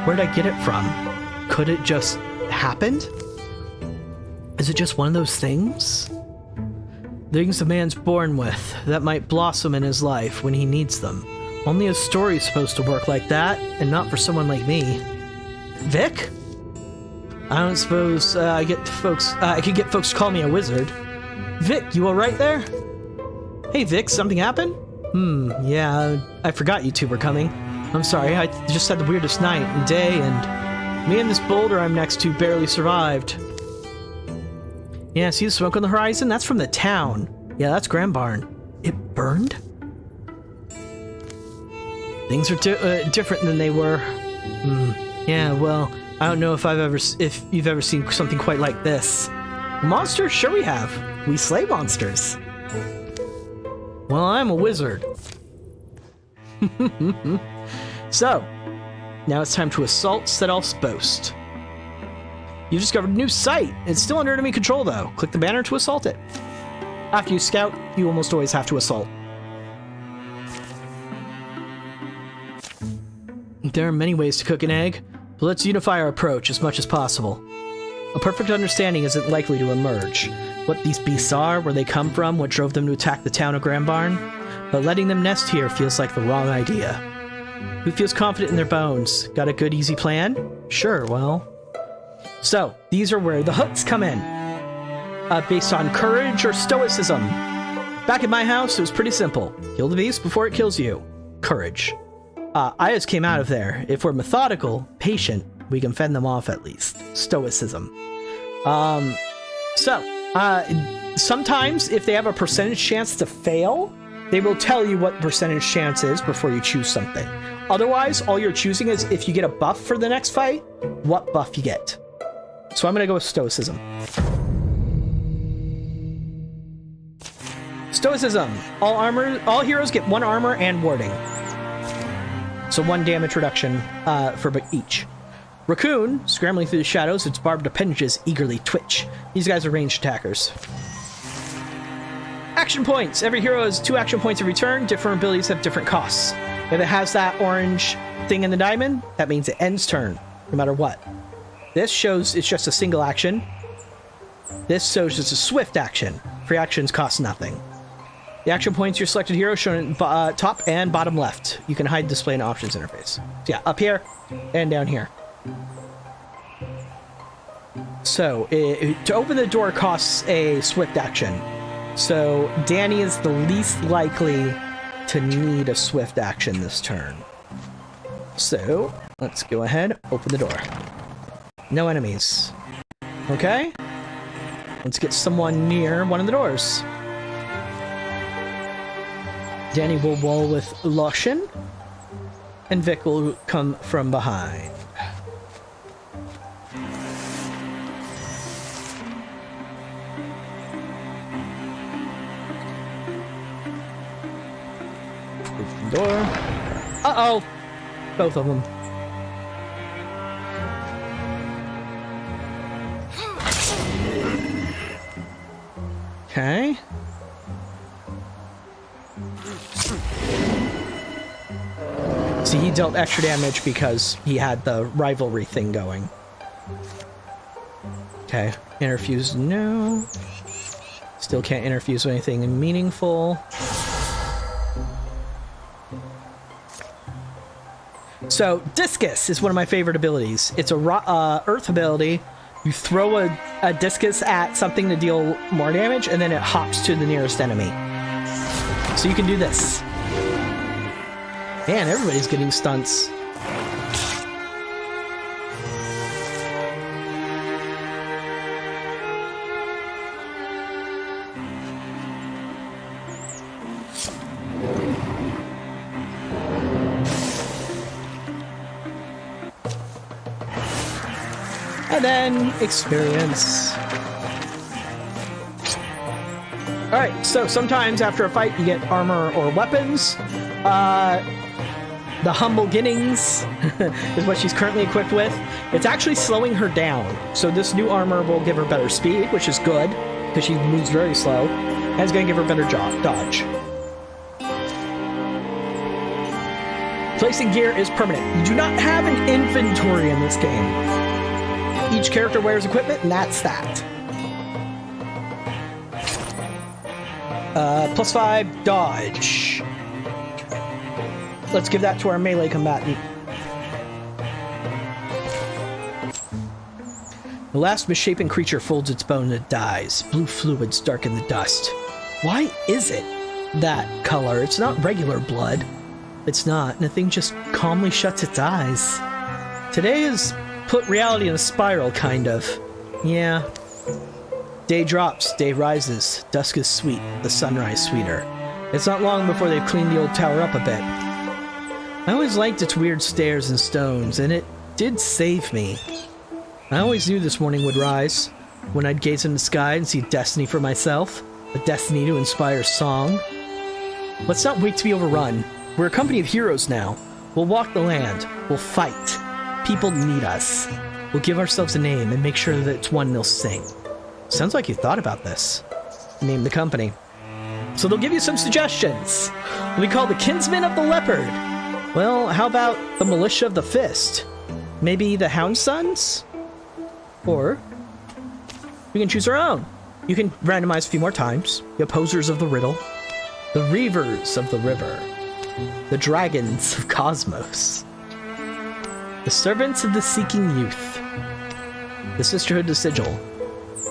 Where'd I get it from? Could it just happened? Is it just one of those things? Things a man's born with, that might blossom in his life when he needs them. Only a story's supposed to work like that, and not for someone like me. Vic? I don't suppose I could get folks to call me a wizard. Vic, you alright there? Hey Vic, something happened? Yeah, I forgot you two were coming. I'm sorry, I just had the weirdest night and day, and me and this boulder I'm next to barely survived. Yeah, see the smoke on the horizon? That's from the town. Yeah, that's Grand Barn. It burned? Things are different than they were. Yeah, well, I don't know if you've ever seen something quite like this. Monsters? Sure we have. We slay monsters. Well, I'm a wizard. So, now it's time to assault Sedolf's boast. You've discovered a new site. It's still under enemy control, though. Click the banner to assault it. After you scout, you almost always have to assault. There are many ways to cook an egg, but let's unify our approach as much as possible. A perfect understanding isn't likely to emerge. What these beasts are, where they come from, what drove them to attack the town of Grand Barn, but letting them nest here feels like the wrong idea. Who feels confident in their bones? Got a good, easy plan? Sure, well... So, these are where the hooks come in. Based on courage or stoicism. Back at my house, it was pretty simple. Kill the beast before it kills you. Courage. I just came out of there. If we're methodical, patient, we can fend them off at least. Stoicism. Sometimes if they have a percentage chance to fail, they will tell you what percentage chance is before you choose something. Otherwise, all you're choosing is if you get a buff for the next fight, what buff you get. So I'm gonna go with Stoicism. Stoicism. All heroes get 1 armor and warding. So 1 damage reduction for each. Raccoon, scrambling through the shadows, its barbed appendages eagerly twitch. These guys are ranged attackers. Action points. Every hero has 2 action points every turn. Different abilities have different costs. If it has that orange thing in the diamond, that means it ends turn, no matter what. This shows it's just a single action. This shows it's a swift action. Free actions cost nothing. The action points your selected hero shown in top and bottom left. You can hide display in options interface. So yeah, up here and down here. So to open the door costs a swift action. So Danny is the least likely to need a swift action this turn. So let's go ahead, open the door. No enemies. Okay. Let's get someone near one of the doors. Danny will wall with Lushin, and Vic will come from behind. Open the door. Uh-oh! Both of them. Okay. See, he dealt extra damage because he had the rivalry thing going. Okay. Interfuse, no. Still can't interfuse with anything meaningful. So, Discus is one of my favorite abilities. It's a Earth ability. You throw a discus at something to deal more damage, and then it hops to the nearest enemy. So you can do this. Man, everybody's getting stunts. And then experience. Alright, so sometimes after a fight you get armor or weapons. The Humble Ginnings is what she's currently equipped with. It's actually slowing her down. So this new armor will give her better speed, which is good, because she moves very slow. And it's going to give her better dodge. Placing gear is permanent. You do not have an inventory in this game. Each character wears equipment, and that's that. +5 dodge. Let's give that to our melee combatant. The last misshapen creature folds its bone and dies. Blue fluids darken the dust. Why is it that color? It's not regular blood. It's not. And the thing just calmly shuts its eyes. Today is put reality in a spiral, kind of. Yeah. Day drops, day rises. Dusk is sweet, the sunrise sweeter. It's not long before they've cleaned the old tower up a bit. I always liked its weird stairs and stones, and it did save me. I always knew this morning would rise, when I'd gaze in the sky and see destiny for myself, a destiny to inspire song. Let's not wait to be overrun. We're a company of heroes now. We'll walk the land. We'll fight. People need us. We'll give ourselves a name and make sure that it's one they'll sing. Sounds like you thought about this. Name the company. So they'll give you some suggestions. We call the Kinsmen of the Leopard. Well, how about the Militia of the Fist? Maybe the Hound Sons? Or we can choose our own. You can randomize a few more times. The Opposers of the Riddle. The Reavers of the River. The Dragons of Cosmos. The Servants of the Seeking Youth. The Sisterhood of the Sigil.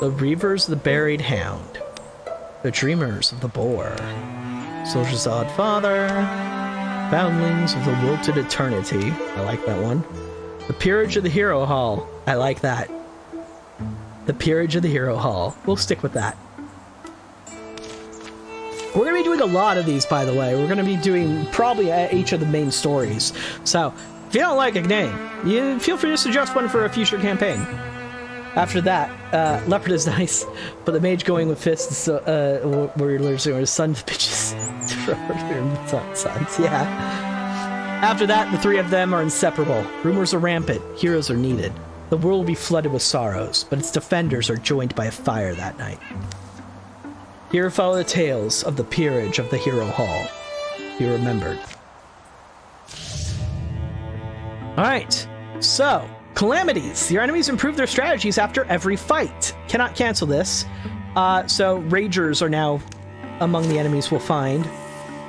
The Reavers of the Buried Hound. The Dreamers of the Boar. Soldiers of Odd Father. Foundlings of the Wilted Eternity. I like that one. The Peerage of the Hero Hall. I like that. The Peerage of the Hero Hall. We'll stick with that. We're going to be doing a lot of these, by the way. We're going to be doing probably each of the main stories. So, if you don't like a name, you feel free to suggest one for a future campaign. After that, Leopard is nice, but the mage going with fists, warriors are sons bitches. Sons, yeah. After that, the three of them are inseparable. Rumors are rampant. Heroes are needed. The world will be flooded with sorrows, but its defenders are joined by a fire that night. Here follow the tales of the peerage of the Hero Hall. Be remembered. Alright, so, calamities. Your enemies improve their strategies after every fight. Cannot cancel this. So, Ragers are now among the enemies we'll find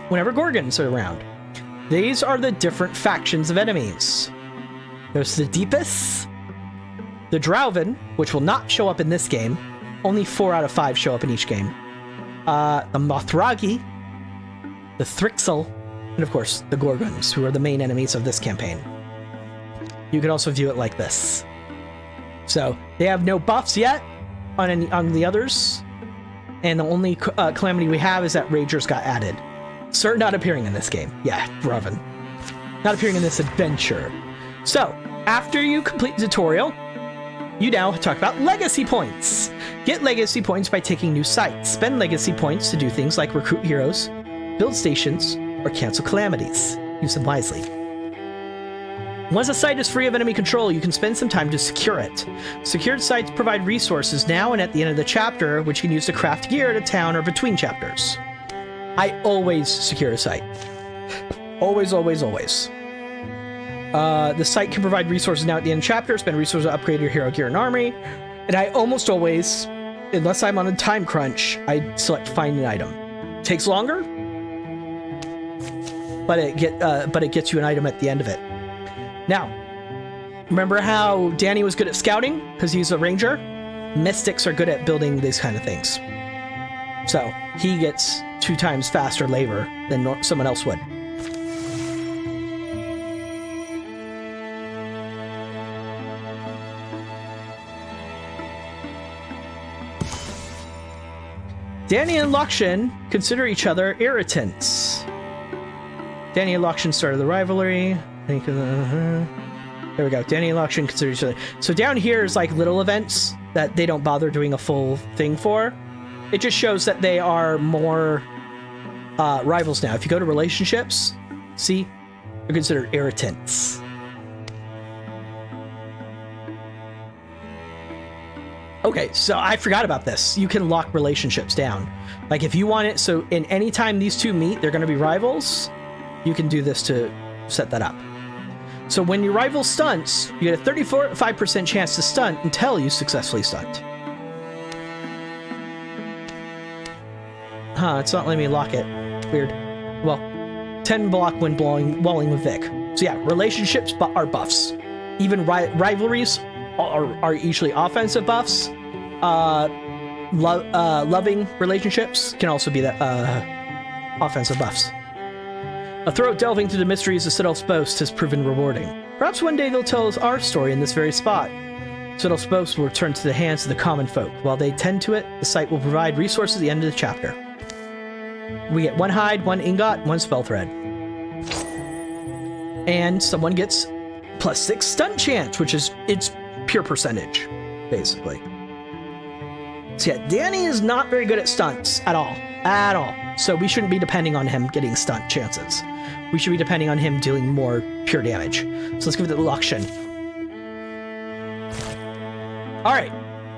whenever Gorgons are around. These are the different factions of enemies. There's the Deepus, the Drauven, which will not show up in this game. Only 4 out of 5 show up in each game. The Mothragi, the Thrixel, and of course, the Gorgons, who are the main enemies of this campaign. You can also view it like this. So they have no buffs yet on the others, and the only calamity we have is that Ragers got added. Sir not appearing in this game. Yeah, Robin. Not appearing in this adventure. So, after you complete the tutorial, you now talk about legacy points. Get legacy points by taking new sites. Spend legacy points to do things like recruit heroes, build stations, or cancel calamities. Use them wisely. Once a site is free of enemy control, you can spend some time to secure it. Secured sites provide resources now and at the end of the chapter, which you can use to craft gear at a town or between chapters. I always secure a site. Always, always, always. The site can provide resources now at the end of the chapter, spend resources to upgrade your hero gear and army, and I almost always, unless I'm on a time crunch, I select find an item. Takes longer, but it gets you an item at the end of it. Now, remember how Danny was good at scouting because he's a ranger? Mystics are good at building these kind of things. So he gets 2 times faster labor than someone else would. Danny and Lakshan consider each other irritants. Danny and Lakshan started the rivalry. There we go. Danny and Lakshan consider each other. So down here is like little events that they don't bother doing a full thing for. It just shows that they are more rivals now. If you go to relationships, see, they're considered irritants. Okay, so I forgot about this. You can lock relationships down. Like if you want it, so in any time these two meet, they're going to be rivals. You can do this to set that up. So when your rival stunts, you get a 35% chance to stunt until you successfully stunt. Huh, it's not letting me lock it. Weird. Well, 10 block when walling with Vic. So yeah, relationships are buffs. Even rivalries are usually offensive buffs. Loving relationships can also be offensive buffs. A throat delving through the mysteries of Citadel's boast has proven rewarding. Perhaps one day they'll tell us our story in this very spot. Citadel's boast will return to the hands of the common folk. While they tend to it, the site will provide resources at the end of the chapter. We get 1 hide, 1 ingot, 1 spell thread. And someone gets +6 stun chance, which is, it's pure percentage, basically. So yeah, Danny is not very good at stunts at all. At all. So we shouldn't be depending on him getting stunt chances. We should be depending on him dealing more pure damage. So let's give it to Lakshan. Alright,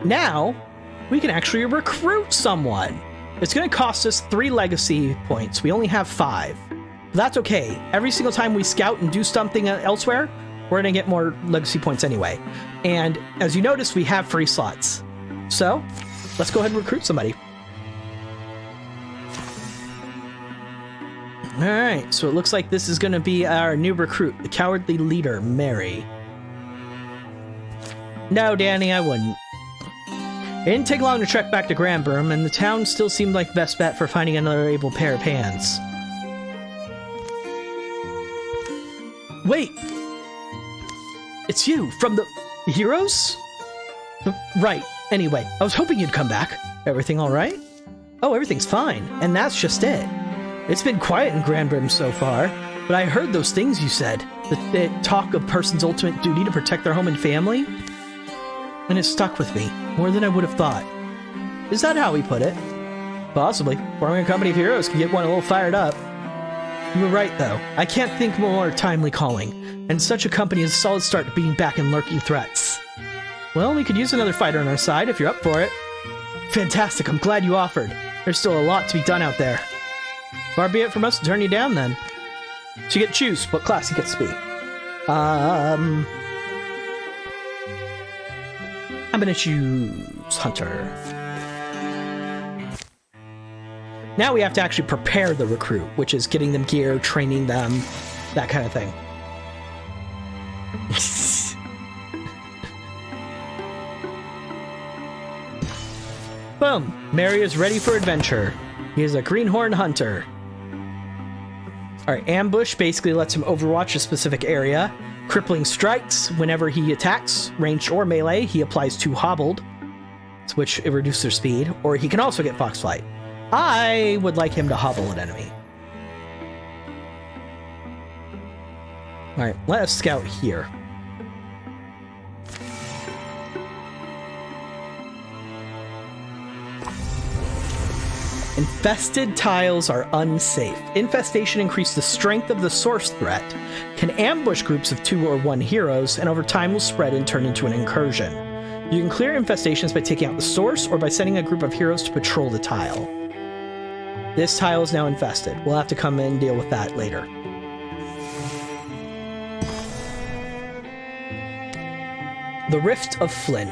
now we can actually recruit someone. It's going to cost us 3 legacy points. We only have 5. But that's okay. Every single time we scout and do something elsewhere, we're going to get more legacy points anyway. And as you notice, we have free slots. So let's go ahead and recruit somebody. Alright, so it looks like this is going to be our new recruit, the cowardly leader, Mary. No, Danny, I wouldn't. It didn't take long to trek back to Granburn, and the town still seemed like the best bet for finding another able pair of hands. Wait! It's you, from the Heroes? Right, anyway, I was hoping you'd come back. Everything alright? Oh, everything's fine, and that's just it. It's been quiet in Granburn so far, but I heard those things you said. The talk of person's ultimate duty to protect their home and family? And it stuck with me, more than I would have thought. Is that how he put it? Possibly. Forming a company of heroes can get one a little fired up. You were right, though. I can't think more timely calling, and such a company is a solid start to beating back and lurking threats. Well, we could use another fighter on our side if you're up for it. Fantastic, I'm glad you offered. There's still a lot to be done out there. Far be it from us to turn you down, then. So you get to choose what class you get to be. I'm gonna choose Hunter. Now we have to actually prepare the recruit, which is getting them gear, training them, that kind of thing. Boom! Mary is ready for adventure. He is a greenhorn hunter. Alright, ambush basically lets him overwatch a specific area. Crippling strikes. Whenever he attacks, ranged or melee, he applies 2 hobbled, which it reduces their speed, or he can also get fox flight. I would like him to hobble an enemy. Alright, let us scout here. Infested tiles are unsafe. Infestation increases the strength of the source threat, can ambush groups of 2 or 1 heroes, and over time will spread and turn into an incursion. You can clear infestations by taking out the source or by sending a group of heroes to patrol the tile. This tile is now infested. We'll have to come in and deal with that later. The Rift of Flynn.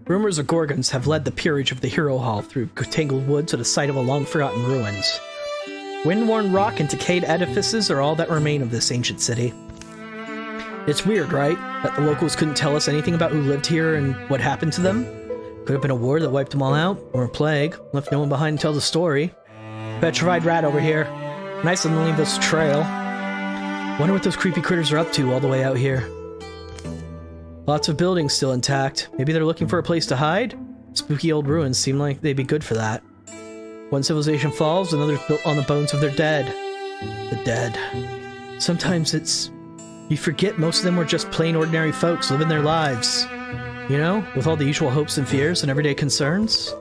Rumors of Gorgons have led the peerage of the Hero Hall through tangled wood to the site of a long-forgotten ruins. Wind-worn rock and decayed edifices are all that remain of this ancient city. It's weird, right? That the locals couldn't tell us anything about who lived here and what happened to them. Could have been a war that wiped them all out, or a plague, left no one behind to tell the story. Petrified rat over here. Nice of them to leave us a trail. Wonder what those creepy critters are up to all the way out here. Lots of buildings still intact. Maybe they're looking for a place to hide? Spooky old ruins seem like they'd be good for that. One civilization falls, another's built on the bones of their dead. The dead. Sometimes you forget most of them were just plain ordinary folks living their lives. You know, with all the usual hopes and fears and everyday concerns.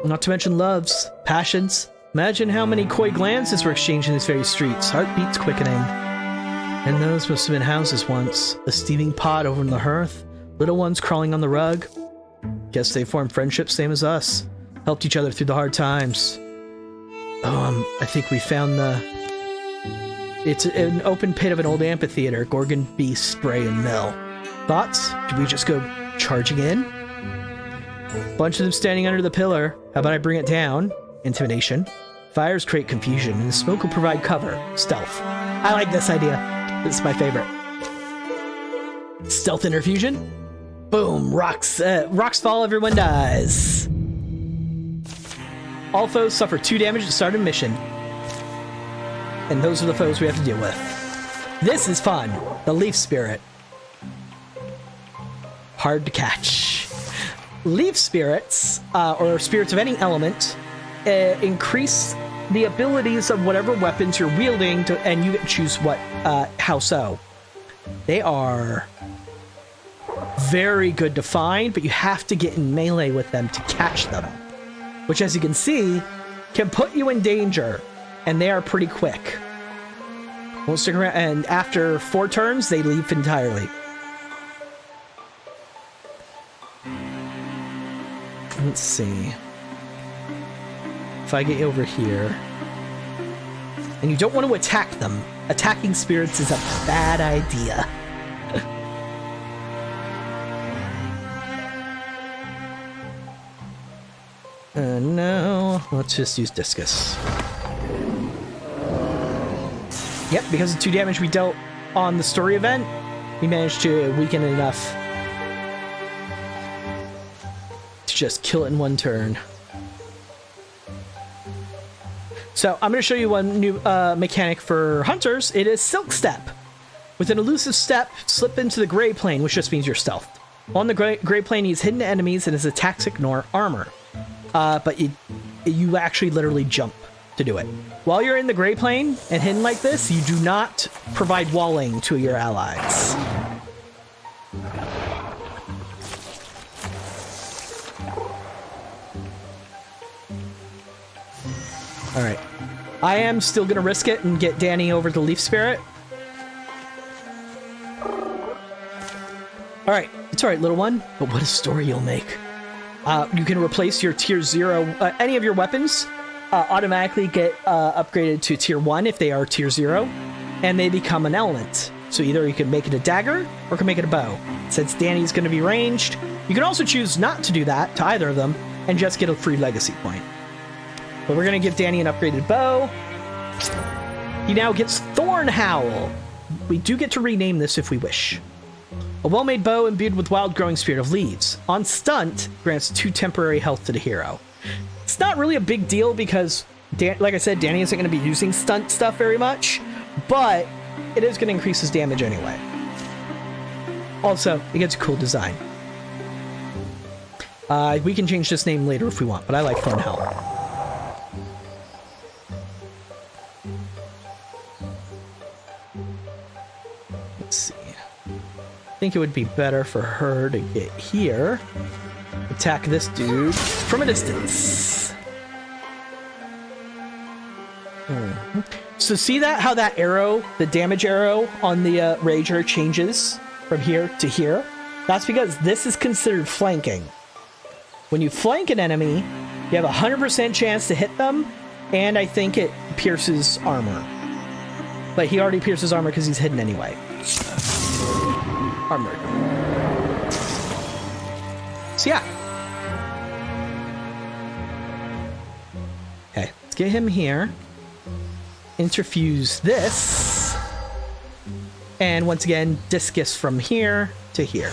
Not to mention loves, passions. Imagine how many coy glances were exchanged in these very streets, heartbeats quickening. And those must have been houses once. A steaming pot over on the hearth, little ones crawling on the rug. Guess they formed friendships same as us. Helped each other through the hard times. I think we found it's an open pit of an old amphitheater, Gorgon Beast Spray and Mill. Thoughts? Should we just go charging in? Bunch of them standing under the pillar. How about I bring it down? Intimidation. Fires create confusion, and the smoke will provide cover. Stealth. I like this idea. This is my favorite. Stealth interfusion. Boom. Rocks fall, everyone dies. All foes suffer 2 damage at the start of mission. And those are the foes we have to deal with. This is fun. The Leaf Spirit. Hard to catch. Leaf Spirits, or spirits of any element, increase the abilities of whatever weapons you're wielding, and you get to choose what, how so. They are very good to find, but you have to get in melee with them to catch them. Which, as you can see, can put you in danger, and they are pretty quick. Won't stick around, and after 4 turns, they leave entirely. Let's see. If I get you over here. And you don't want to attack them. Attacking spirits is a bad idea. No, let's just use Discus. Yep, because of 2 damage we dealt on the story event, we managed to weaken it enough to just kill it in 1 turn. So I'm going to show you one new mechanic for hunters. It is Silk Step. With an elusive step, slip into the gray plane, which just means you're stealthed. On the gray plane, he's hidden to enemies and his attacks ignore armor. But you actually literally jump to do it. While you're in the gray plane and hidden like this, you do not provide walling to your allies. Alright. I am still going to risk it and get Danny over the Leaf Spirit. Alright. It's alright, little one. But what a story you'll make. You can replace your tier 0, any of your weapons automatically get upgraded to tier 1 if they are tier 0, and they become an element. So either you can make it a dagger, or can make it a bow. Since Danny's going to be ranged, you can also choose not to do that to either of them, and just get a free legacy point. But we're going to give Danny an upgraded bow. He now gets Thorn Howl. We do get to rename this if we wish. A well-made bow imbued with wild-growing spirit of leaves. On stunt, grants 2 temporary health to the hero. It's not really a big deal because like I said, Danny isn't going to be using stunt stuff very much, but it is going to increase his damage anyway. Also, it gets a cool design. We can change this name later if we want, but I like Funhelm. Let's see. I think it would be better for her to get here. Attack this dude from a distance. So see that? How that arrow, the damage arrow on the Rager changes from here to here? That's because this is considered flanking. When you flank an enemy, you have a 100% chance to hit them, and I think it pierces armor. But he already pierces armor because he's hidden anyway. Armor. So yeah. Okay, let's get him here. Interfuse this. And once again, discus from here to here.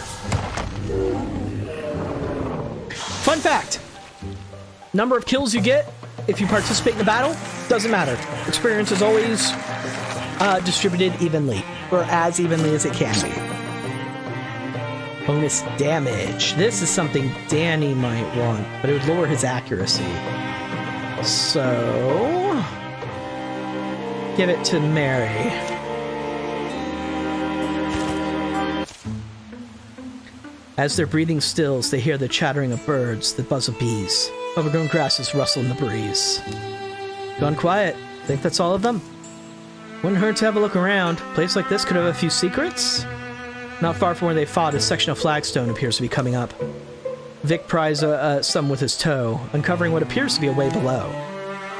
Fun fact, number of kills you get if you participate in the battle doesn't matter. Experience is always distributed evenly, or as evenly as it can be. Bonus damage. This is something Danny might want, but it would lower his accuracy. So, give it to Mary. As their breathing stills, they hear the chattering of birds, the buzz of bees. Overgrown grasses rustle in the breeze. Gone quiet. Think that's all of them? Wouldn't hurt to have a look around. A place like this could have a few secrets. Not far from where they fought, a section of flagstone appears to be coming up. Vic pries some with his toe, uncovering what appears to be a way below.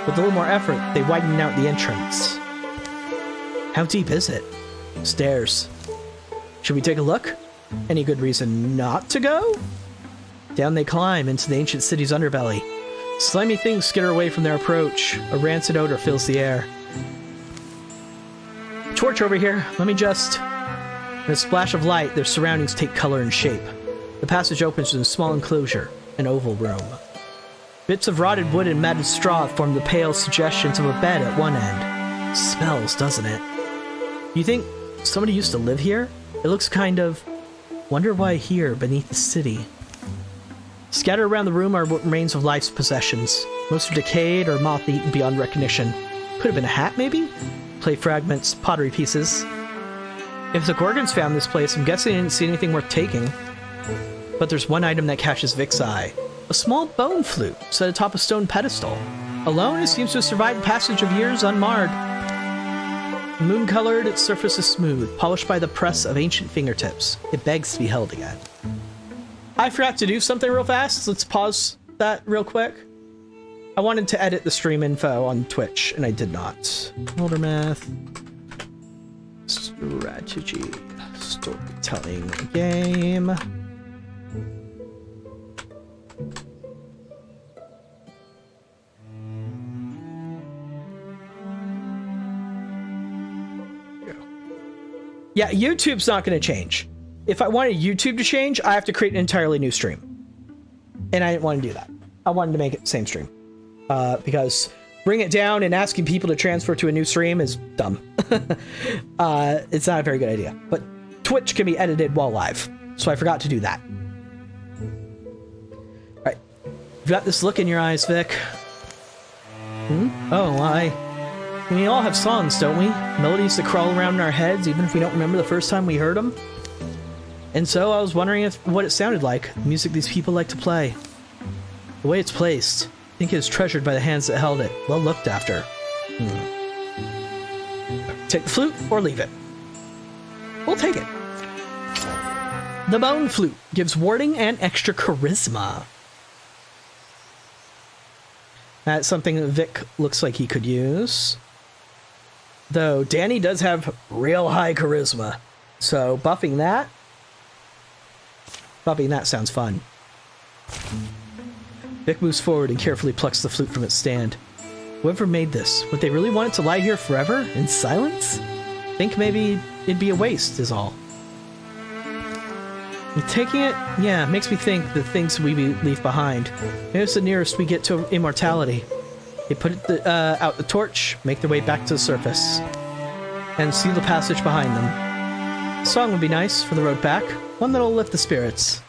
With a little more effort, they widen out the entrance. How deep is it? Stairs. Should we take a look? Any good reason not to go? Down they climb into the ancient city's underbelly. Slimy things skitter away from their approach. A rancid odor fills the air. Torch over here. Let me just... In a splash of light, their surroundings take color and shape. The passage opens in a small enclosure, an oval room. Bits of rotted wood and matted straw form the pale suggestions of a bed at one end. Smells, doesn't it? You think somebody used to live here? It looks kind of... Wonder why here, beneath the city. Scattered around the room are what remains of life's possessions. Most are decayed or moth-eaten beyond recognition. Could have been a hat, maybe? Clay fragments, pottery pieces. If the Gorgons found this place, I'm guessing they didn't see anything worth taking. But there's one item that catches Vic's eye. A small bone flute set atop a stone pedestal. Alone, it seems to have survived the passage of years unmarred. Moon-colored, its surface is smooth, polished by the press of ancient fingertips. It begs to be held again. I forgot to do something real fast. Let's pause that real quick. I wanted to edit the stream info on Twitch, and I did not. Wildermyth. Strategy. Storytelling game. Yeah, YouTube's not going to change. If I wanted YouTube to change, I have to create an entirely new stream. And I didn't want to do that. I wanted to make it the same stream. Because bring it down and asking people to transfer to a new stream is dumb. It's not a very good idea. But Twitch can be edited while live. So I forgot to do that. Alright. You've got this look in your eyes, Vic. Oh, we all have songs, don't we? Melodies that crawl around in our heads, even if we don't remember the first time we heard them. And so I was wondering what it sounded like, the music these people like to play. The way it's placed, I think it is treasured by the hands that held it, well looked after. Take the flute or leave it. We'll take it. The bone flute gives warding and extra charisma. That's something that Vic looks like he could use. Though Danny does have real high charisma. So buffing that sounds fun. Vic moves forward and carefully plucks the flute from its stand. Whoever made this, would they really want it to lie here forever, in silence? Think maybe it'd be a waste, is all. And taking it, yeah, makes me think the things we leave behind. Maybe it's the nearest we get to immortality. They put out the torch, make their way back to the surface, and seal the passage behind them. A song would be nice for the road back, one that'll lift the spirits.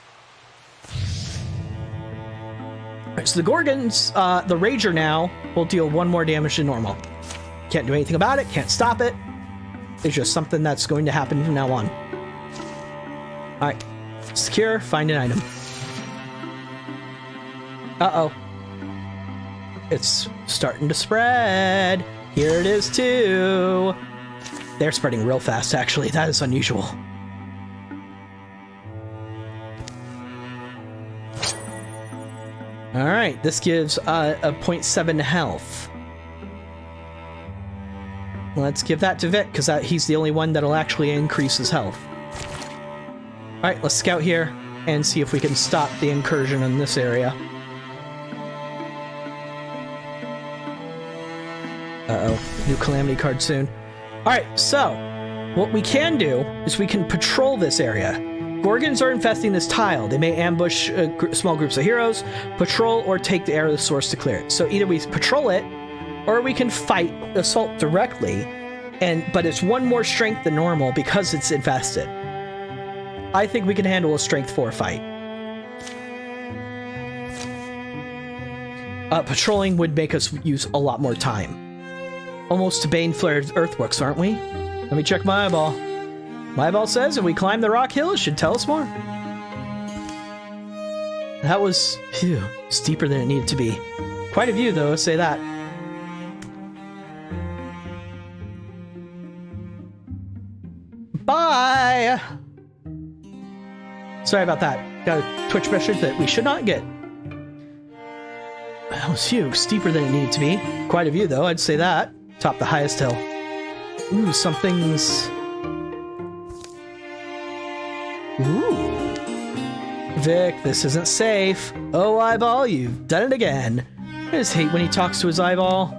Alright, so the Gorgons, the Rager now, will deal 1 more damage than normal. Can't do anything about it, can't stop it. It's just something that's going to happen from now on. Alright, secure, find an item. Uh-oh. It's starting to spread. Here it is too. They're spreading real fast, actually. That is unusual. Alright, this gives a 0.7 health. Let's give that to Vic, because he's the only one that'll actually increase his health. Alright, let's scout here and see if we can stop the incursion in this area. Uh-oh, new Calamity card soon. Alright, so, what we can do is we can patrol this area. Gorgons are infesting this tile. They may ambush small groups of heroes, patrol, or take the area of the source to clear it. So either we patrol it, or we can fight, assault directly, but it's 1 more strength than normal because it's infested. I think we can handle a strength 4 fight. Patrolling would make us use a lot more time. Almost to Bane Flared Earthworks, aren't we? Let me check my eyeball. My eyeball says if we climb the rock hill, it should tell us more. That was, phew, steeper than it needed to be. Quite a view, though, say that. Bye! Sorry about that. Got a Twitch message that we should not get. That was, phew, steeper than it needed to be. Quite a view, though, I'd say that. Top the highest hill. Ooh, something's... Ooh. Vic, this isn't safe. Oh, eyeball, you've done it again. I just hate when he talks to his eyeball.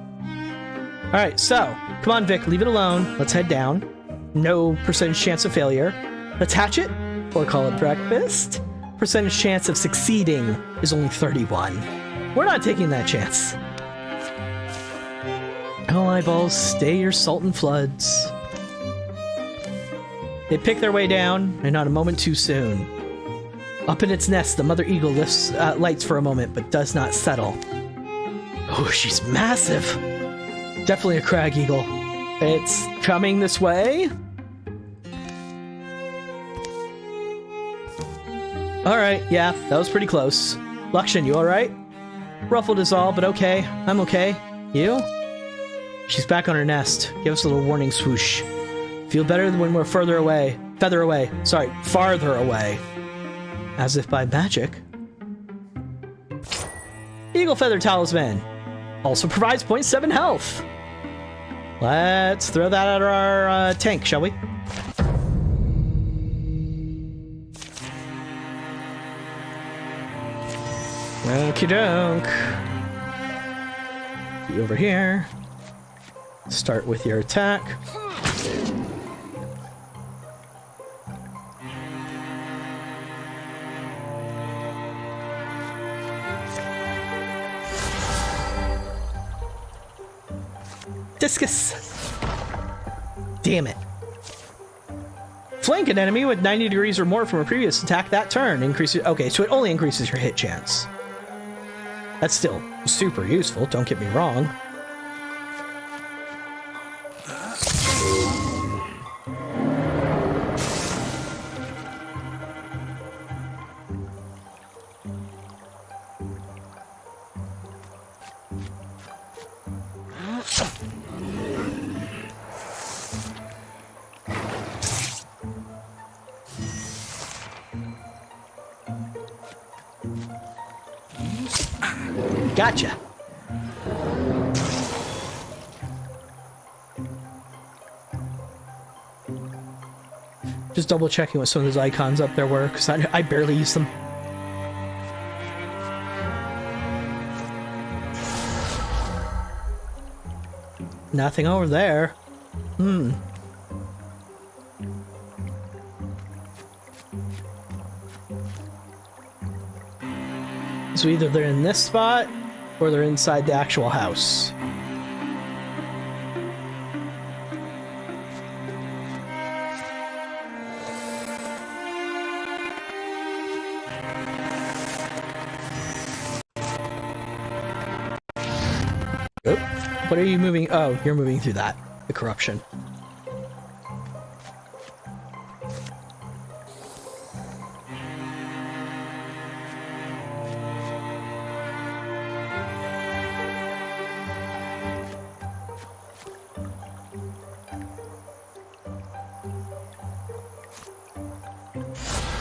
Alright, so, come on, Vic, leave it alone. Let's head down. No percentage chance of failure. Let's hatch it, or call it breakfast. Percentage chance of succeeding is only 31. We're not taking that chance. Oh, eyeballs, stay your Sultan floods. They pick their way down, and not a moment too soon. Up in its nest, the mother eagle lifts lights for a moment, but does not settle. Oh, she's massive. Definitely a crag eagle. It's coming this way. Alright, yeah, that was pretty close. Lakshan, you alright? Ruffled is all, but okay. I'm okay. You? She's back on her nest. Give us a little warning swoosh. Feel better when we're further away. Farther away. As if by magic. Eagle Feather Talisman. Also provides 0.7 health. Let's throw that at our tank, shall we? Okie doke. Be over here. Start with your attack. Discus! Damn it. Flank an enemy with 90 degrees or more from a previous attack that turn. Increases. Okay, so it only increases your hit chance. That's still super useful, don't get me wrong. Gotcha. Just double checking what some of those icons up there were, because I barely use them. Nothing over there. So either they're in this spot, or they're inside the actual house. Oh, what are you moving? Oh, you're moving through that. The corruption.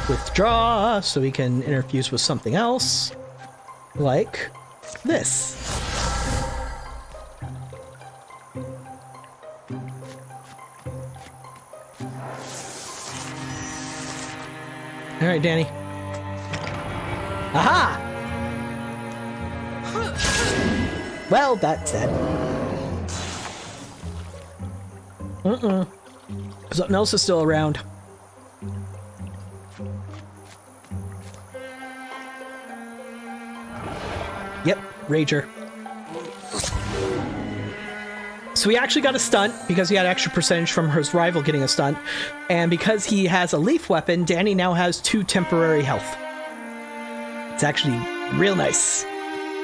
Withdraw so we can interfuse with something else, like this. All right, Danny. Aha! Well, that's it. Something else is still around. Yep, Rager. So he actually got a stunt because he had extra percentage from his rival getting a stunt. And because he has a leaf weapon, Danny now has 2 temporary health. It's actually real nice.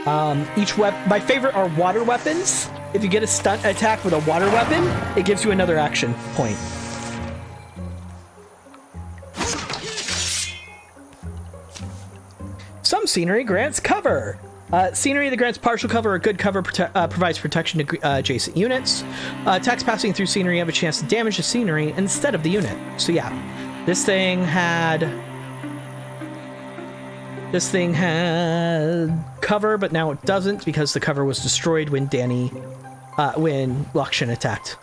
My favorite are water weapons. If you get a stunt attack with a water weapon, it gives you another action point. Some scenery grants cover. Scenery that grants partial cover or good cover provides protection to adjacent units. Attacks passing through scenery have a chance to damage the scenery instead of the unit. So yeah, this thing had cover, but now it doesn't because the cover was destroyed when when Lakshan attacked.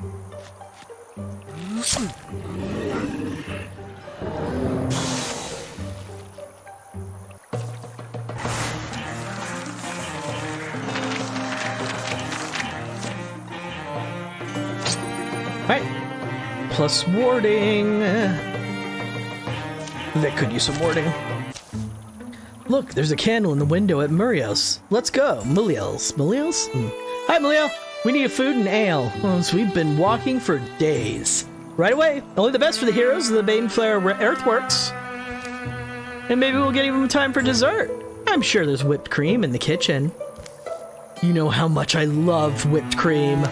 Right. Plus warding. Vic could use some warding. Look, there's a candle in the window at Muriel's. Let's go. Muriel's. Hi, Muriel. We need food and ale. So we've been walking for days. Right away. Only the best for the heroes of the Baneflare Earthworks. And maybe we'll get even time for dessert. I'm sure there's whipped cream in the kitchen. You know how much I love whipped cream.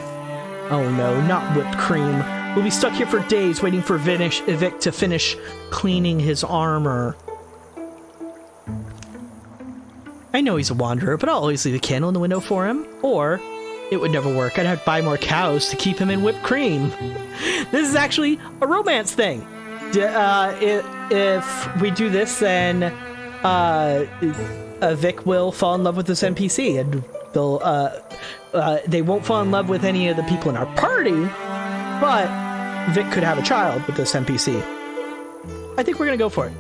Oh no, not whipped cream. We'll be stuck here for days waiting for Vic to finish cleaning his armor. I know he's a wanderer, but I'll always leave a candle in the window for him. Or, it would never work. I'd have to buy more cows to keep him in whipped cream. This is actually a romance thing. If we do this, then Vic will fall in love with this NPC, and they won't fall in love with any of the people in our party, but Vic could have a child with this NPC. I think we're gonna go for it.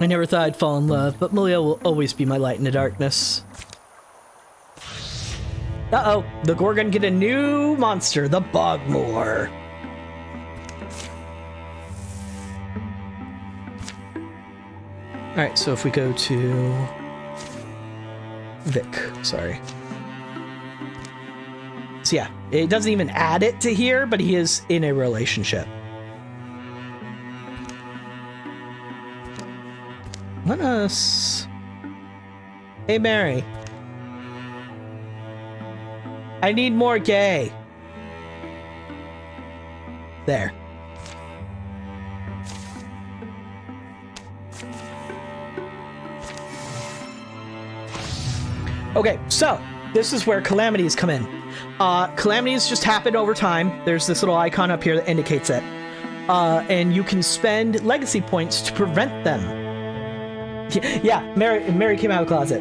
I never thought I'd fall in love, but Malia will always be my light in the darkness. Uh-oh, the Gorgon get a new monster, the Bogmore. Alright, so if we go to Vic, sorry. So yeah, it doesn't even add it to here, but he is in a relationship. Let us... Hey, Mary. I need more gay. There. Okay, so this is where calamities come in. Calamities just happen over time. There's this little icon up here that indicates it. And you can spend legacy points to prevent them. Yeah, Mary came out of the closet.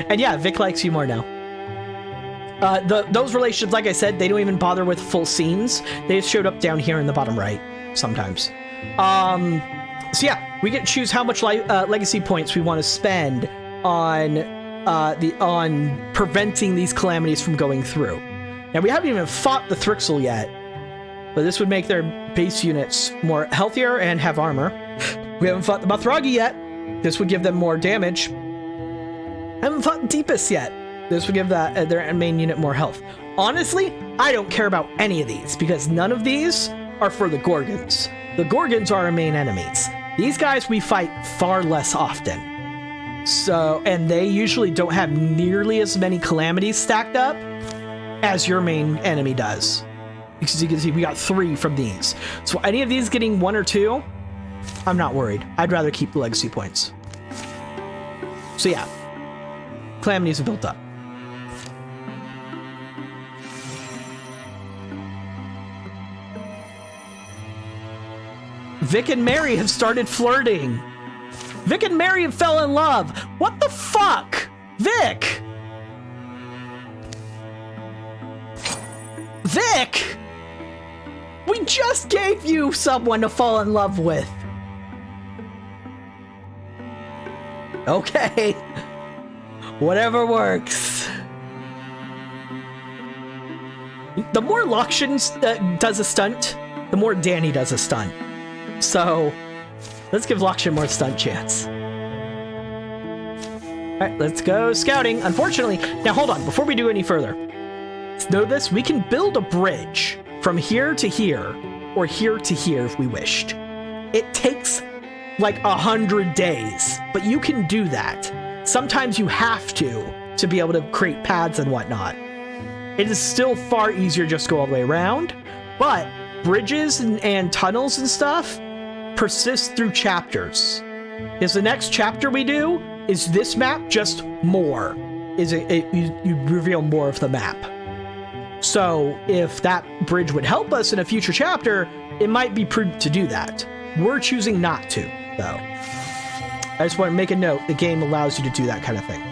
And yeah, Vic likes you more now. Those relationships, like I said, they don't even bother with full scenes. They just showed up down here in the bottom right sometimes. So yeah, we get to choose how much legacy points we want to spend on preventing these calamities from going through. Now we haven't even fought the Thrixel yet, but this would make their base units more healthier and have armor. We haven't fought the Bathragi yet. This would give them more damage. them deepest yet. This would give their main unit more health. Honestly, I don't care about any of these because none of these are for the Gorgons. The Gorgons are our main enemies. These guys we fight far less often. So, and they usually don't have nearly as many calamities stacked up as your main enemy does. Because you can see we got 3 from these. So any of these getting 1 or 2, I'm not worried. I'd rather keep the legacy points. So yeah, calamities are built up. Vic and Mary have started flirting. Vic and Mary have fell in love. What the fuck? Vic! Vic! We just gave you someone to fall in love with. Okay. Whatever works. The more Lakshan does a stunt, the more Danny does a stunt. So, let's give Lakshan more stunt chance. Alright, let's go scouting. Unfortunately, now hold on, before we do any further. Know this, we can build a bridge from here to here, or here to here if we wished. It takes like 100 days, but you can do that. Sometimes you have to be able to create paths and whatnot. It is still far easier just to go all the way around, but bridges and tunnels and stuff persist through chapters. Because the next chapter we do is this map, just more. You reveal more of the map. So if that bridge would help us in a future chapter, it might be prudent to do that. We're choosing not to, though. I just want to make a note, the game allows you to do that kind of thing.